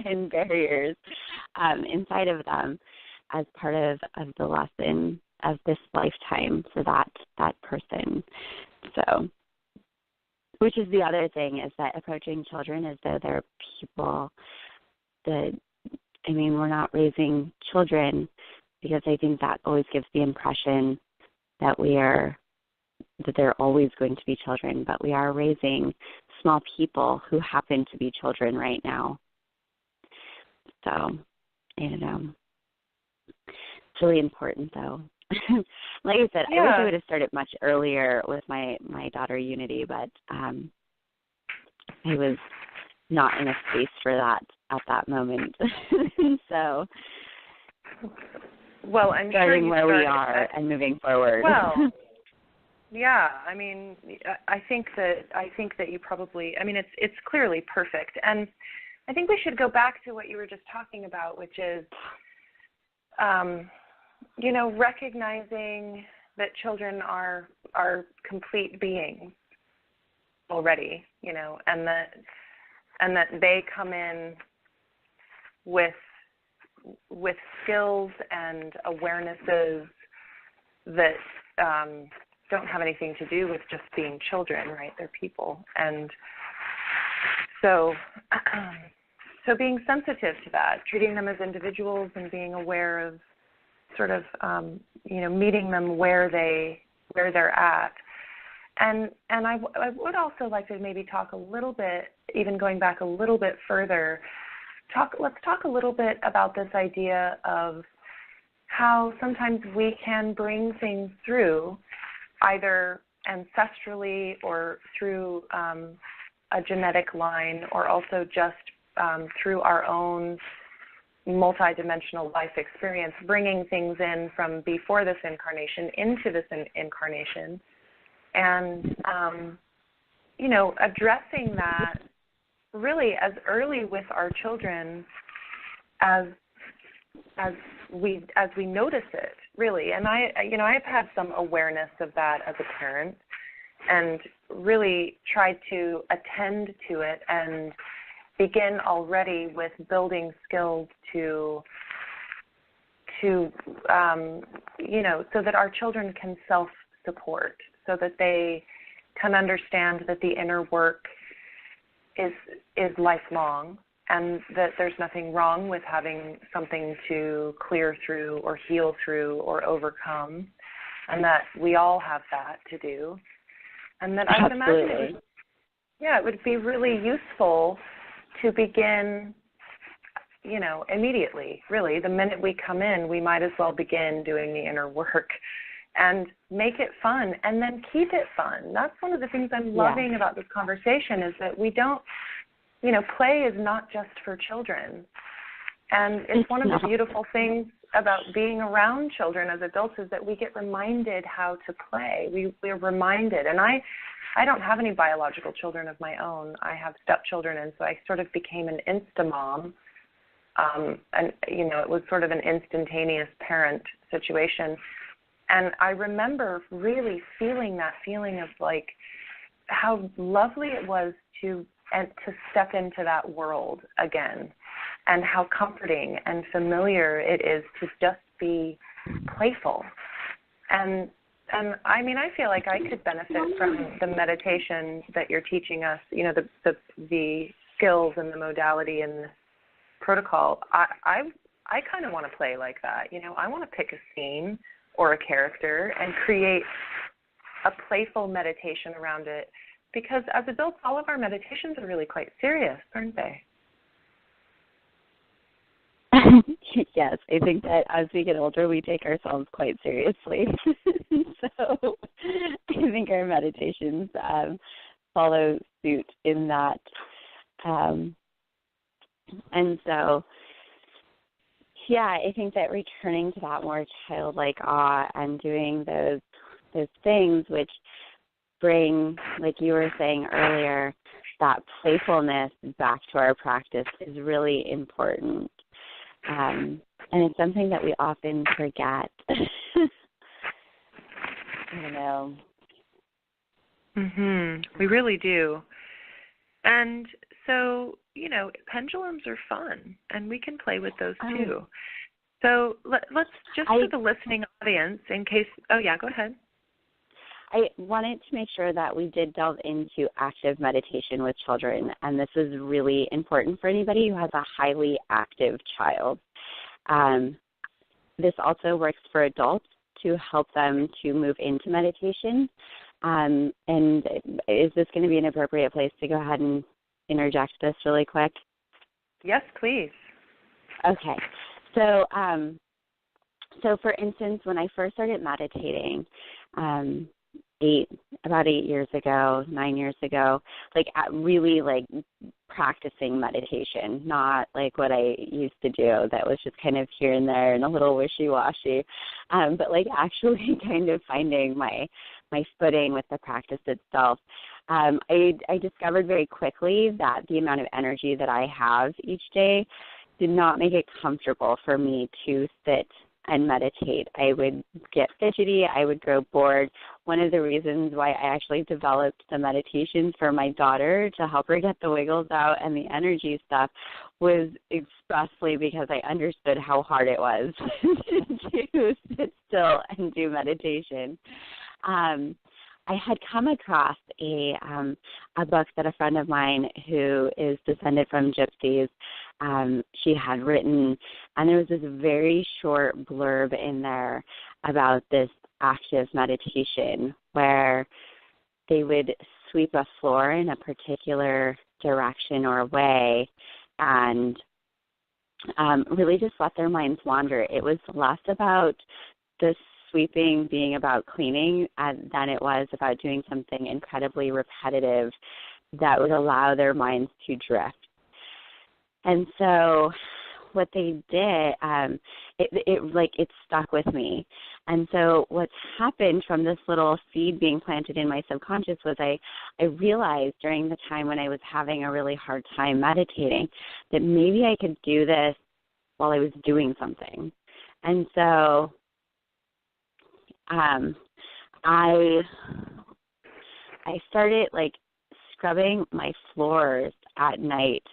and barriers inside of them as part of the lesson of this lifetime for that person. So, which is the other thing, is that approaching children as though they're people we're not raising children, because I think that always gives the impression that they're always going to be children, but we are raising small people who happen to be children right now. So, it's really important, though. Like I said, yeah. I wish I would have started much earlier with my daughter Unity, but I was not in a space for that at that moment. So, well, I'm starting sure where we are and moving forward. Well, yeah. I mean, I think that you probably. I mean, it's clearly perfect, and I think we should go back to what you were just talking about, which is, recognizing that children are complete beings already, and that they come in with skills and awarenesses that don't have anything to do with just being children, right? They're people. And so being sensitive to that, treating them as individuals and being aware of sort of, meeting them where they're at. And I would also like to maybe talk a little bit, even going back a little bit further, let's talk a little bit about this idea of how sometimes we can bring things through, either ancestrally or through a genetic line, or also just through our own multidimensional life experience, bringing things in from before this incarnation into this incarnation, and addressing that really as early with our children as we notice it, really. And I've had some awareness of that as a parent, and really tried to attend to it and begin already with building skills to so that our children can self-support. so that they can understand that the inner work is lifelong, and that there's nothing wrong with having something to clear through or heal through or overcome, and that we all have that to do. And that I would imagine it would be really useful to begin, immediately, really. The minute we come in, we might as well begin doing the inner work and make it fun, and then keep it fun. That's one of the things I'm loving about this conversation, is that we don't, play is not just for children. And it's one of the beautiful things about being around children as adults, is that we get reminded how to play. We're reminded. And I don't have any biological children of my own. I have stepchildren, and so I sort of became an insta-mom. And, it was sort of an instantaneous parent situation. And I remember really feeling that feeling of like how lovely it was to step into that world again, and how comforting and familiar it is to just be playful. And I mean, I feel like I could benefit from the meditation that you're teaching us, the skills and the modality and the protocol. I kind of want to play like that. I want to pick a scene or a character and create a playful meditation around it, because as adults, all of our meditations are really quite serious, aren't they? Yes, I think that as we get older, we take ourselves quite seriously. So I think our meditations follow suit in that. And so, I think that returning to that more childlike awe and doing those things which bring, like you were saying earlier, that playfulness back to our practice is really important. And it's something that we often forget. We really do. And so, pendulums are fun, and we can play with those too. So let's just for the listening audience, in case, go ahead. I wanted to make sure that we did delve into active meditation with children, and this is really important for anybody who has a highly active child. This also works for adults to help them to move into meditation. And is this going to be an appropriate place to go ahead and interject this really quick? Yes, please. Okay. So for instance, when I first started meditating, about 8 years ago, 9 years ago, really practicing meditation, not like what I used to do that was just kind of here and there and a little wishy-washy, but actually kind of finding my footing with the practice itself. I discovered very quickly that the amount of energy that I have each day did not make it comfortable for me to sit and meditate. I would get fidgety. I would grow bored. One of the reasons why I actually developed the meditations for my daughter to help her get the wiggles out and the energy stuff was expressly because I understood how hard it was to sit still and do meditation. I had come across a book that a friend of mine who is descended from gypsies, she had written, and there was this very short blurb in there about this active meditation where they would sweep a floor in a particular direction or way and really just let their minds wander. It was less about the sweeping being about cleaning than it was about doing something incredibly repetitive that would allow their minds to drift. And so what they did, it stuck with me. And so what's happened from this little seed being planted in my subconscious was I realized during the time when I was having a really hard time meditating that maybe I could do this while I was doing something. And so I started scrubbing my floors at night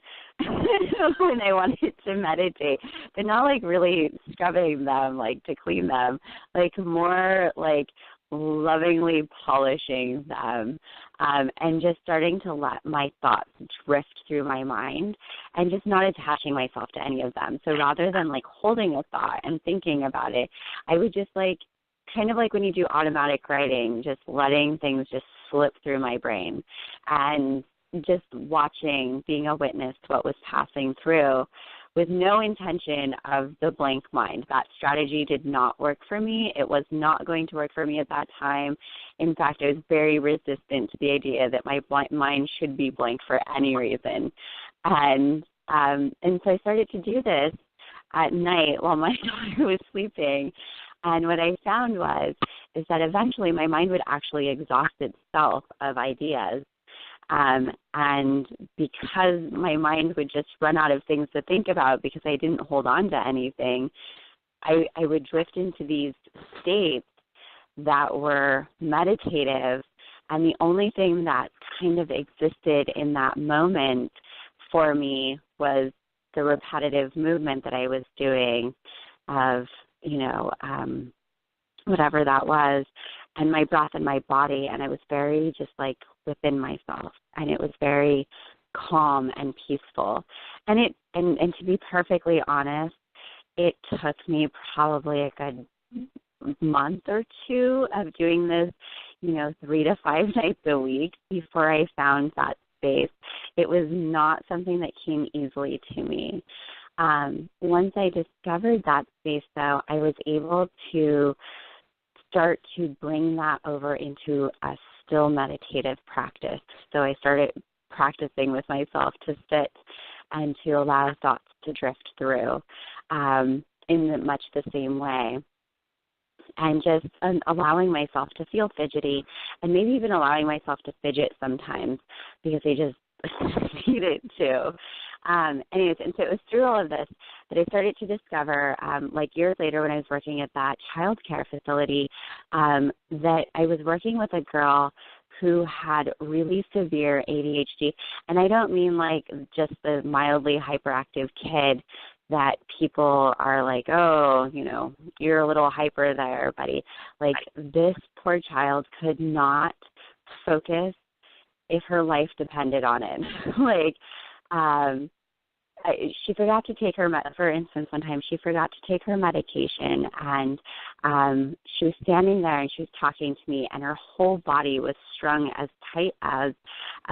when I wanted to meditate, but not really scrubbing them to clean them, more lovingly polishing them, and just starting to let my thoughts drift through my mind and just not attaching myself to any of them. So rather than like holding a thought and thinking about it, I would just like, kind of like when you do automatic writing, just letting things just slip through my brain and just watching, being a witness to what was passing through with no intention of the blank mind. That strategy did not work for me. It was not going to work for me at that time. In fact, I was very resistant to the idea that my mind should be blank for any reason. And so I started to do this at night while my daughter was sleeping. And what I found is that eventually my mind would actually exhaust itself of ideas. And because my mind would just run out of things to think about because I didn't hold on to anything, I would drift into these states that were meditative. And the only thing that kind of existed in that moment for me was the repetitive movement that I was doing of, whatever that was, and my breath and my body. And I was very just like within myself, and it was very calm and peaceful. And to be perfectly honest, it took me probably a good month or two of doing this, 3 to 5 nights a week before I found that space. It was not something that came easily to me. Once I discovered that space, though, I was able to start to bring that over into a still meditative practice. So I started practicing with myself to sit and to allow thoughts to drift through in much the same way. And just allowing myself to feel fidgety, and maybe even allowing myself to fidget sometimes because I just need it too. Anyways, and so it was through all of this that I started to discover, like years later when I was working at that child care facility, that I was working with a girl who had really severe ADHD. And I don't mean like just the mildly hyperactive kid that people are like, oh, you're a little hyper there, buddy. Like this poor child could not focus if her life depended on it. She forgot to take her, for instance, one time she forgot to take her medication, and she was standing there and she was talking to me, and her whole body was strung as tight as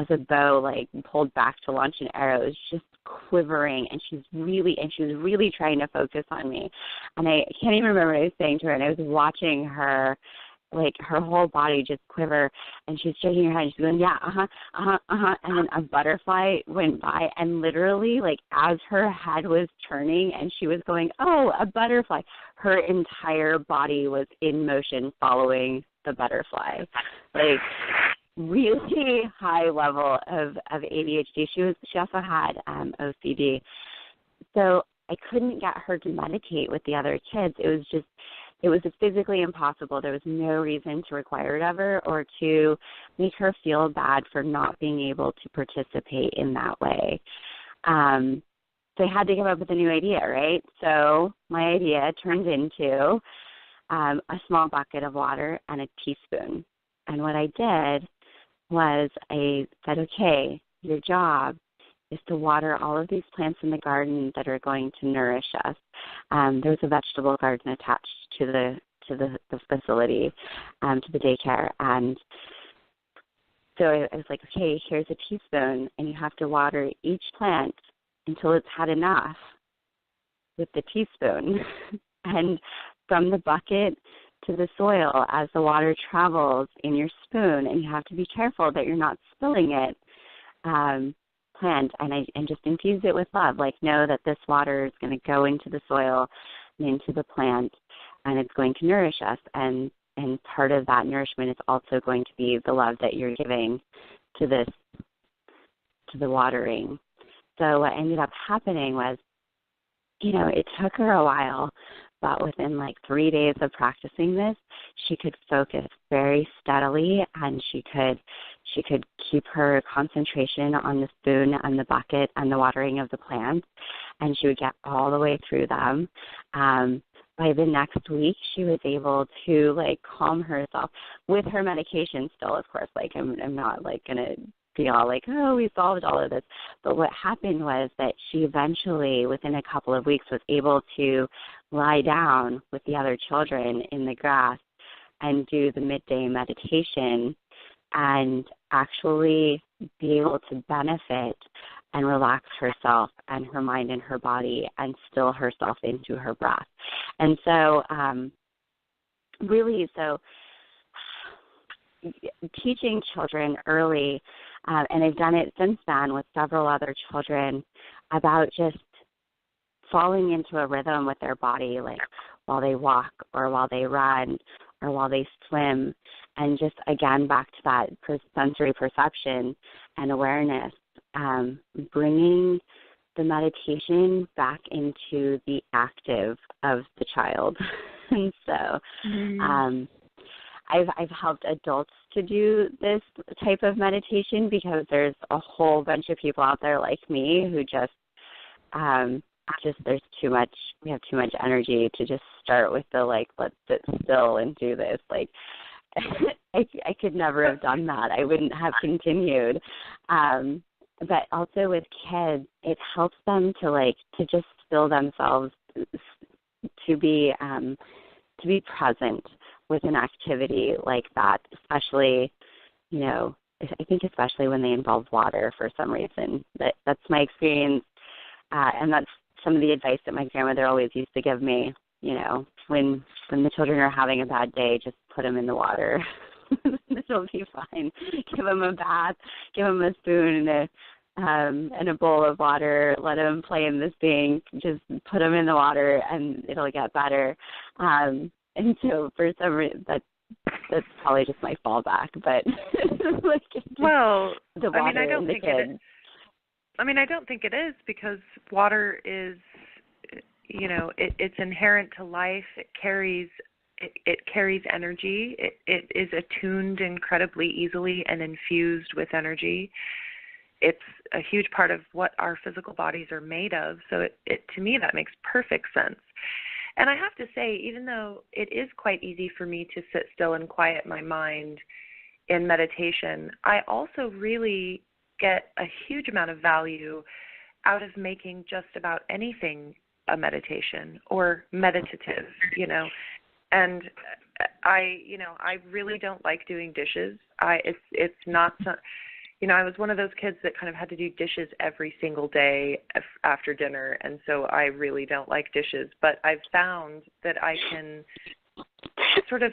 a bow, like pulled back to launch an arrow. It was just quivering, and she was really trying to focus on me. And I can't even remember what I was saying to her, and I was watching her, like her whole body just quiver, and she's shaking her head, and she's going, yeah, and then a butterfly went by, and literally, like, as her head was turning and she was going, oh, a butterfly, her entire body was in motion following the butterfly. Like, really high level of ADHD. She also had OCD. So I couldn't get her to medicate with the other kids. It was physically impossible. There was no reason to require it of her or to make her feel bad for not being able to participate in that way. So I had to come up with a new idea, right? So my idea turned into a small bucket of water and a teaspoon. And what I did was I said, okay, your job is to water all of these plants in the garden that are going to nourish us. There's a vegetable garden attached to the facility, to the daycare. And so I was like, okay, here's a teaspoon, and you have to water each plant until it's had enough with the teaspoon. And from the bucket to the soil, as the water travels in your spoon, and you have to be careful that you're not spilling it, plant, and just infuse it with love. Like, know that this water is going to go into the soil and into the plant, and it's going to nourish us. And part of that nourishment is also going to be the love that you're giving to the watering. So what ended up happening was, it took her a while, but within like 3 days of practicing this, she could focus very steadily, and she could keep her concentration on the spoon and the bucket and the watering of the plants, and she would get all the way through them. by the next week, she was able to, like, calm herself with her medication still, of course. Like, I'm not, like, going to be all like, oh, we solved all of this. But what happened was that she eventually, within a couple of weeks, was able to lie down with the other children in the grass and do the midday meditation and actually be able to benefit and relax herself and her mind and her body and still herself into her breath. And so teaching children early, and I've done it since then with several other children, about just falling into a rhythm with their body, like while they walk or while they run or while they swim, and just, again, back to that sensory perception and awareness, bringing the meditation back into the active of the child. And so I've helped adults to do this type of meditation because there's a whole bunch of people out there like me who just there's too much, we have too much energy to just start with the, like, let's sit still and do this. Like, I could never have done that. I wouldn't have continued. But also with kids, it helps them to just still themselves, to be present with an activity like that, especially, I think especially when they involve water for some reason. That's my experience, and that's some of the advice that my grandmother always used to give me. When the children are having a bad day, just put them in the water. It'll be fine. Give them a bath, give them a spoon and a bowl of water. Let them play in the sink. Just put them in the water, and it'll get better. And so for some reason, that's probably just my fallback. But the water I don't and the think kids. I don't think it is, because water is, it's inherent to life. It carries energy. It is attuned incredibly easily and infused with energy. It's a huge part of what our physical bodies are made of. So to me, that makes perfect sense. And I have to say, even though it is quite easy for me to sit still and quiet my mind in meditation, I also really get a huge amount of value out of making just about anything a meditation or meditative, And I really don't like doing dishes. It's not, I was one of those kids that kind of had to do dishes every single day after dinner, and so I really don't like dishes. But I've found that I can sort of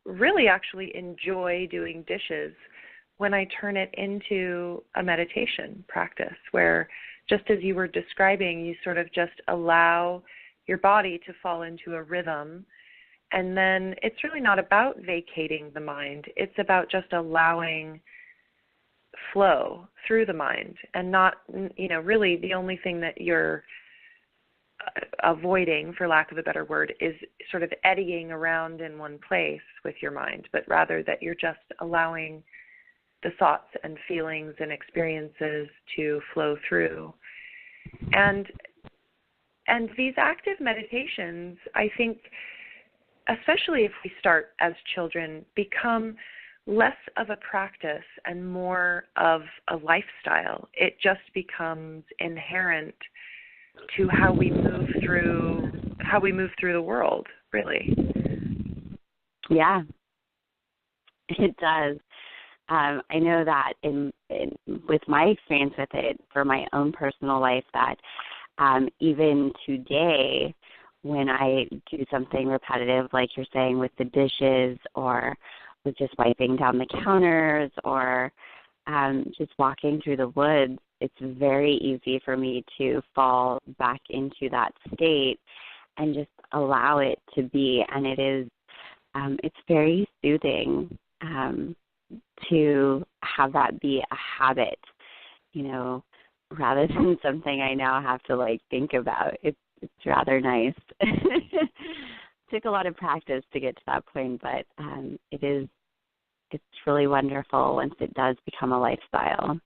really actually enjoy doing dishes when I turn it into a meditation practice, where, just as you were describing, you sort of just allow your body to fall into a rhythm. And then it's really not about vacating the mind. It's about just allowing flow through the mind, and not, really the only thing that you're avoiding, for lack of a better word, is sort of eddying around in one place with your mind, but rather that you're just allowing the thoughts and feelings and experiences to flow through. And these active meditations, I think, especially if we start as children, become less of a practice and more of a lifestyle. It just becomes inherent to how we move through the world, really. Yeah, it does. I know that with my experience with it, for my own personal life, that even today, when I do something repetitive, like you're saying, with the dishes, or with just wiping down the counters, or just walking through the woods, it's very easy for me to fall back into that state and just allow it to be. And it is, it's very soothing to have that be a habit, rather than something I now have to think about. It's rather nice. Took a lot of practice to get to that point, but it's really wonderful once it does become a lifestyle.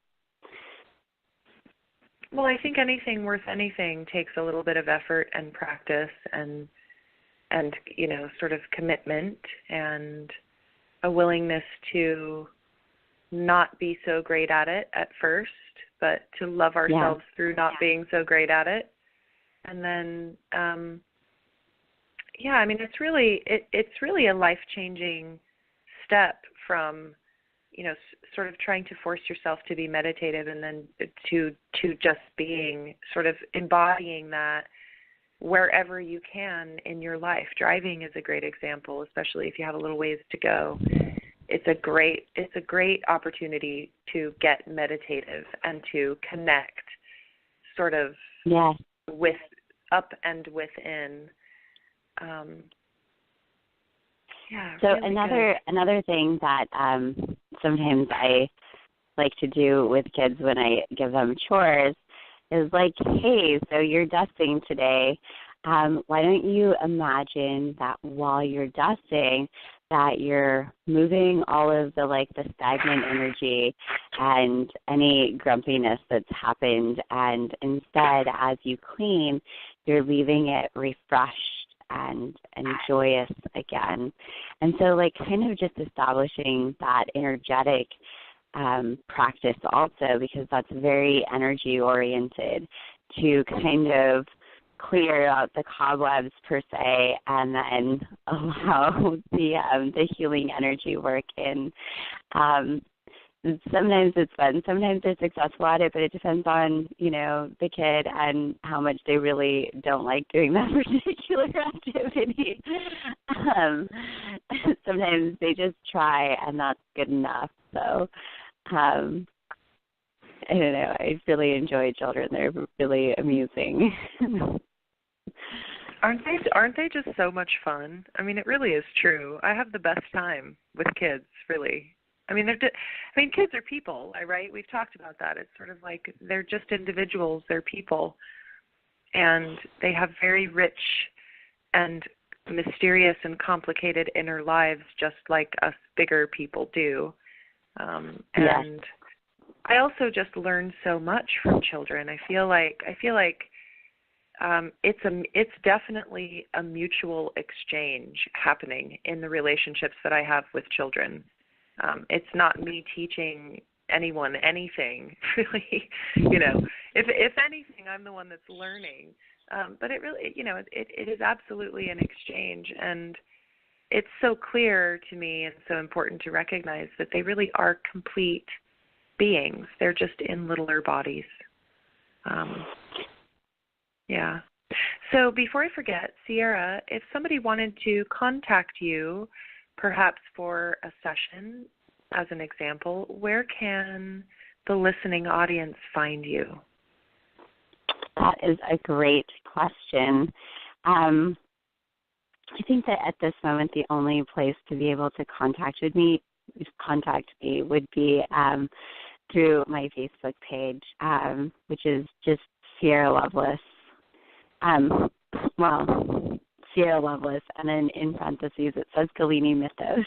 Well, I think anything worth anything takes a little bit of effort and practice, and and, sort of commitment and a willingness to not be so great at it at first, but to love ourselves through not being so great at it. And then, it's really a life-changing step from, sort of trying to force yourself to be meditative and then to just being, sort of embodying that wherever you can in your life. Driving is a great example, especially if you have a little ways to go. It's a great opportunity to get meditative and to connect sort of with up and within. So really another thing that sometimes I like to do with kids when I give them chores is like, hey, so you're dusting today. Why don't you imagine that while you're dusting, that you're moving all of the stagnant energy and any grumpiness that's happened, and instead, as you clean, you're leaving it refreshed and joyous again. And so kind of just establishing that energetic practice also, because that's very energy oriented, to kind of clear out the cobwebs per se, and then allow the healing energy work in. Sometimes it's fun, sometimes they're successful at it, but it depends on, the kid and how much they really don't like doing that particular activity. Sometimes they just try and that's good enough. So, I don't know, I really enjoy children. They're really amusing. Aren't they just so much fun? I mean, it really is true. I have the best time with kids, really. I mean, kids are people, right? We've talked about that. It's sort of like they're just individuals. They're people, and they have very rich and mysterious and complicated inner lives, just like us bigger people do. And I also just learn so much from children. I feel like it's definitely a mutual exchange happening in the relationships that I have with children. It's not me teaching anyone anything, really. If anything, I'm the one that's learning. But it really, it is absolutely an exchange, and it's so clear to me and so important to recognize that they really are complete beings. They're just in littler bodies. So before I forget, Siara, if somebody wanted to contact you, perhaps for a session, as an example, where can the listening audience find you? That is a great question. I think that at this moment, the only place to be able to contact me would be through my Facebook page, which is just Siara Loveless. Siara Loveless, and then in parentheses it says Galini Mythos.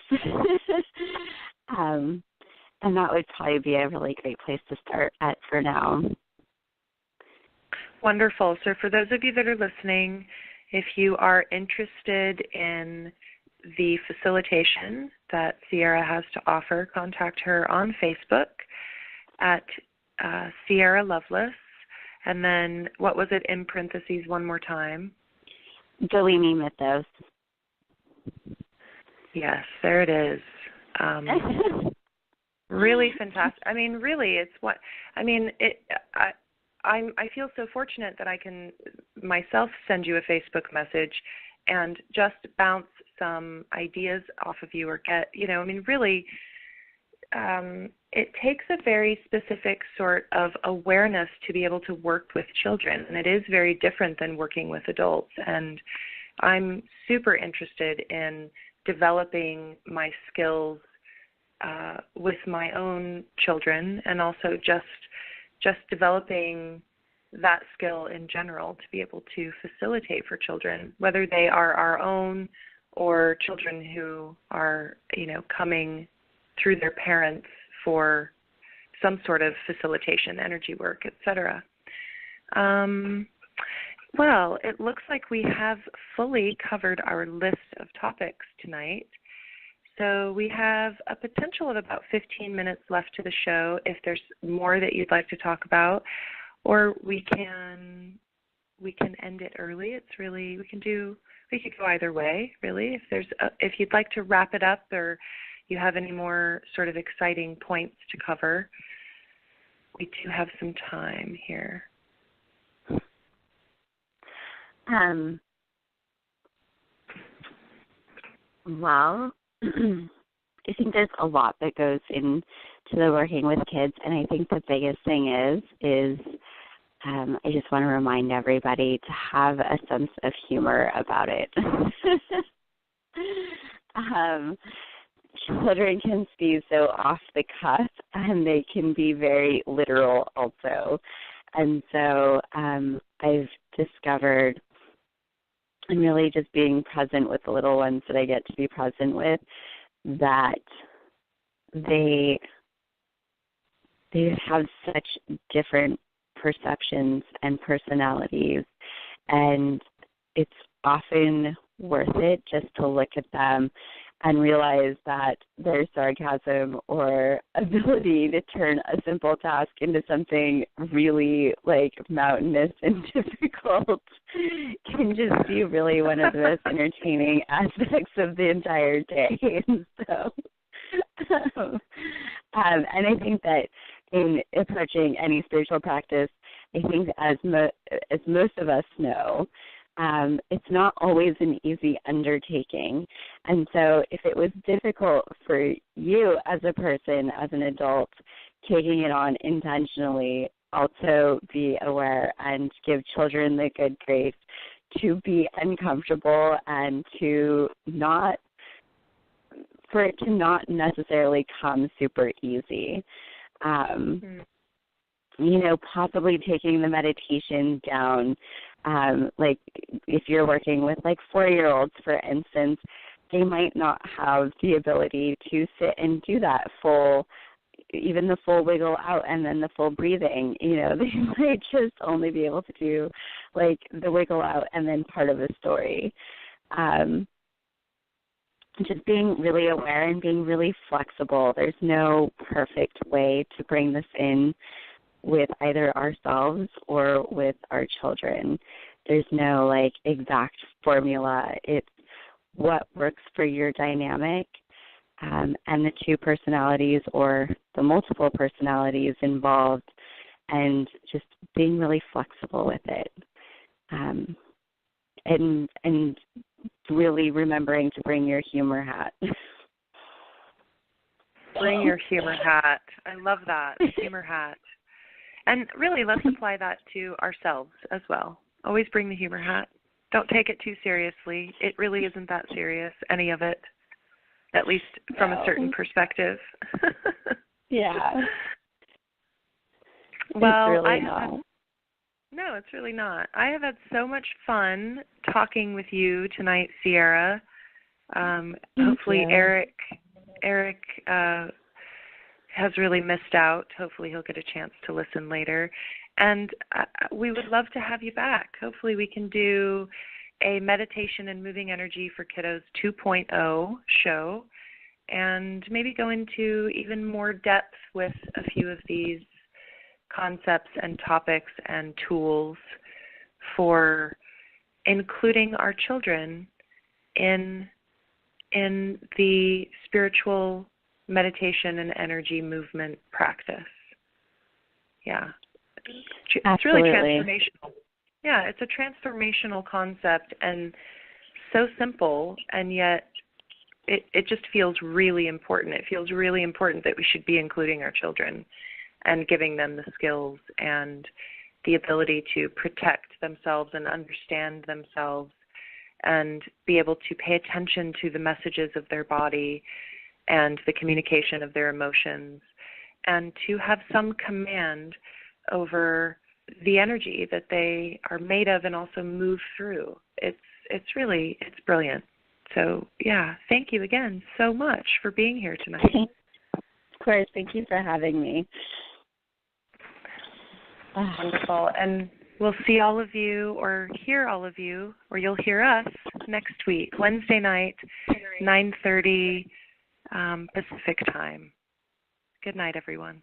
And that would probably be a really great place to start at for now. Wonderful. So for those of you that are listening, if you are interested in the facilitation that Siara has to offer, contact her on Facebook at Siara Loveless. And then what was it in parentheses one more time? Galini Mythos. Yes, there it is. Really fantastic. I mean, really, I feel so fortunate that I can myself send you a Facebook message and just bounce some ideas off of you, or get, really, it takes a very specific sort of awareness to be able to work with children, and it is very different than working with adults. And I'm super interested in developing my skills with my own children, and also just developing that skill in general to be able to facilitate for children, whether they are our own or children who are, coming through their parents for some sort of facilitation, energy work, etc. Well, it looks like we have fully covered our list of topics tonight. So we have a potential of about 15 minutes left to the show if there's more that you'd like to talk about, or we can end it early. It's really, we could go either way, really. If you'd like to wrap it up or you have any more sort of exciting points to cover, we do have some time here. Well, I think there's a lot that goes into the working with kids, and I think the biggest thing is I just want to remind everybody to have a sense of humor about it. Children can be so off the cuff, and they can be very literal also. And so I've discovered, and really just being present with the little ones that I get to be present with, that they have such different perceptions and personalities, and it's often worth it just to look at them and realize that their sarcasm or ability to turn a simple task into something really like mountainous and difficult can just be really one of the most entertaining aspects of the entire day. And I think that in approaching any spiritual practice, I think as most of us know, it's not always an easy undertaking. And so if it was difficult for you as a person, as an adult, taking it on intentionally, also be aware and give children the good grace to be uncomfortable and for it to not necessarily come super easy. Possibly taking the meditation down, like if you're working with like 4-year-olds, for instance, they might not have the ability to sit and do that even the full wiggle out and then the full breathing. They might just only be able to do like the wiggle out and then part of the story. Just being really aware and being really flexible. There's no perfect way to bring this in with either ourselves or with our children. There's no like exact formula. It's what works for your dynamic, and the two personalities or the multiple personalities involved, and just being really flexible with it. And really remembering to bring your humor hat. Bring your humor hat. I love that, humor hat. And really, let's apply that to ourselves as well. Always bring the humor hat. Don't take it too seriously. It really isn't that serious, any of it, at least from a certain perspective. Yeah. Well, it's really not. No, it's really not. I have had so much fun talking with you tonight, Siara. Hopefully Eric has really missed out. Hopefully he'll get a chance to listen later. And we would love to have you back. Hopefully we can do a meditation and moving energy for kiddos 2.0 show and maybe go into even more depth with a few of these concepts and topics and tools for including our children in the spiritual meditation and energy movement practice. Yeah. It's really transformational. Yeah, it's a transformational concept and so simple, and yet it just feels really important. It feels really important that we should be including our children and giving them the skills and the ability to protect themselves and understand themselves and be able to pay attention to the messages of their body and the communication of their emotions, and to have some command over the energy that they are made of and also move through. It's brilliant. So, yeah, thank you again so much for being here tonight. Of course, thank you for having me. Wonderful. And We'll see all of you or hear all of you, or you'll hear us next week, Wednesday night, 9:30 Pacific time. Good night, everyone.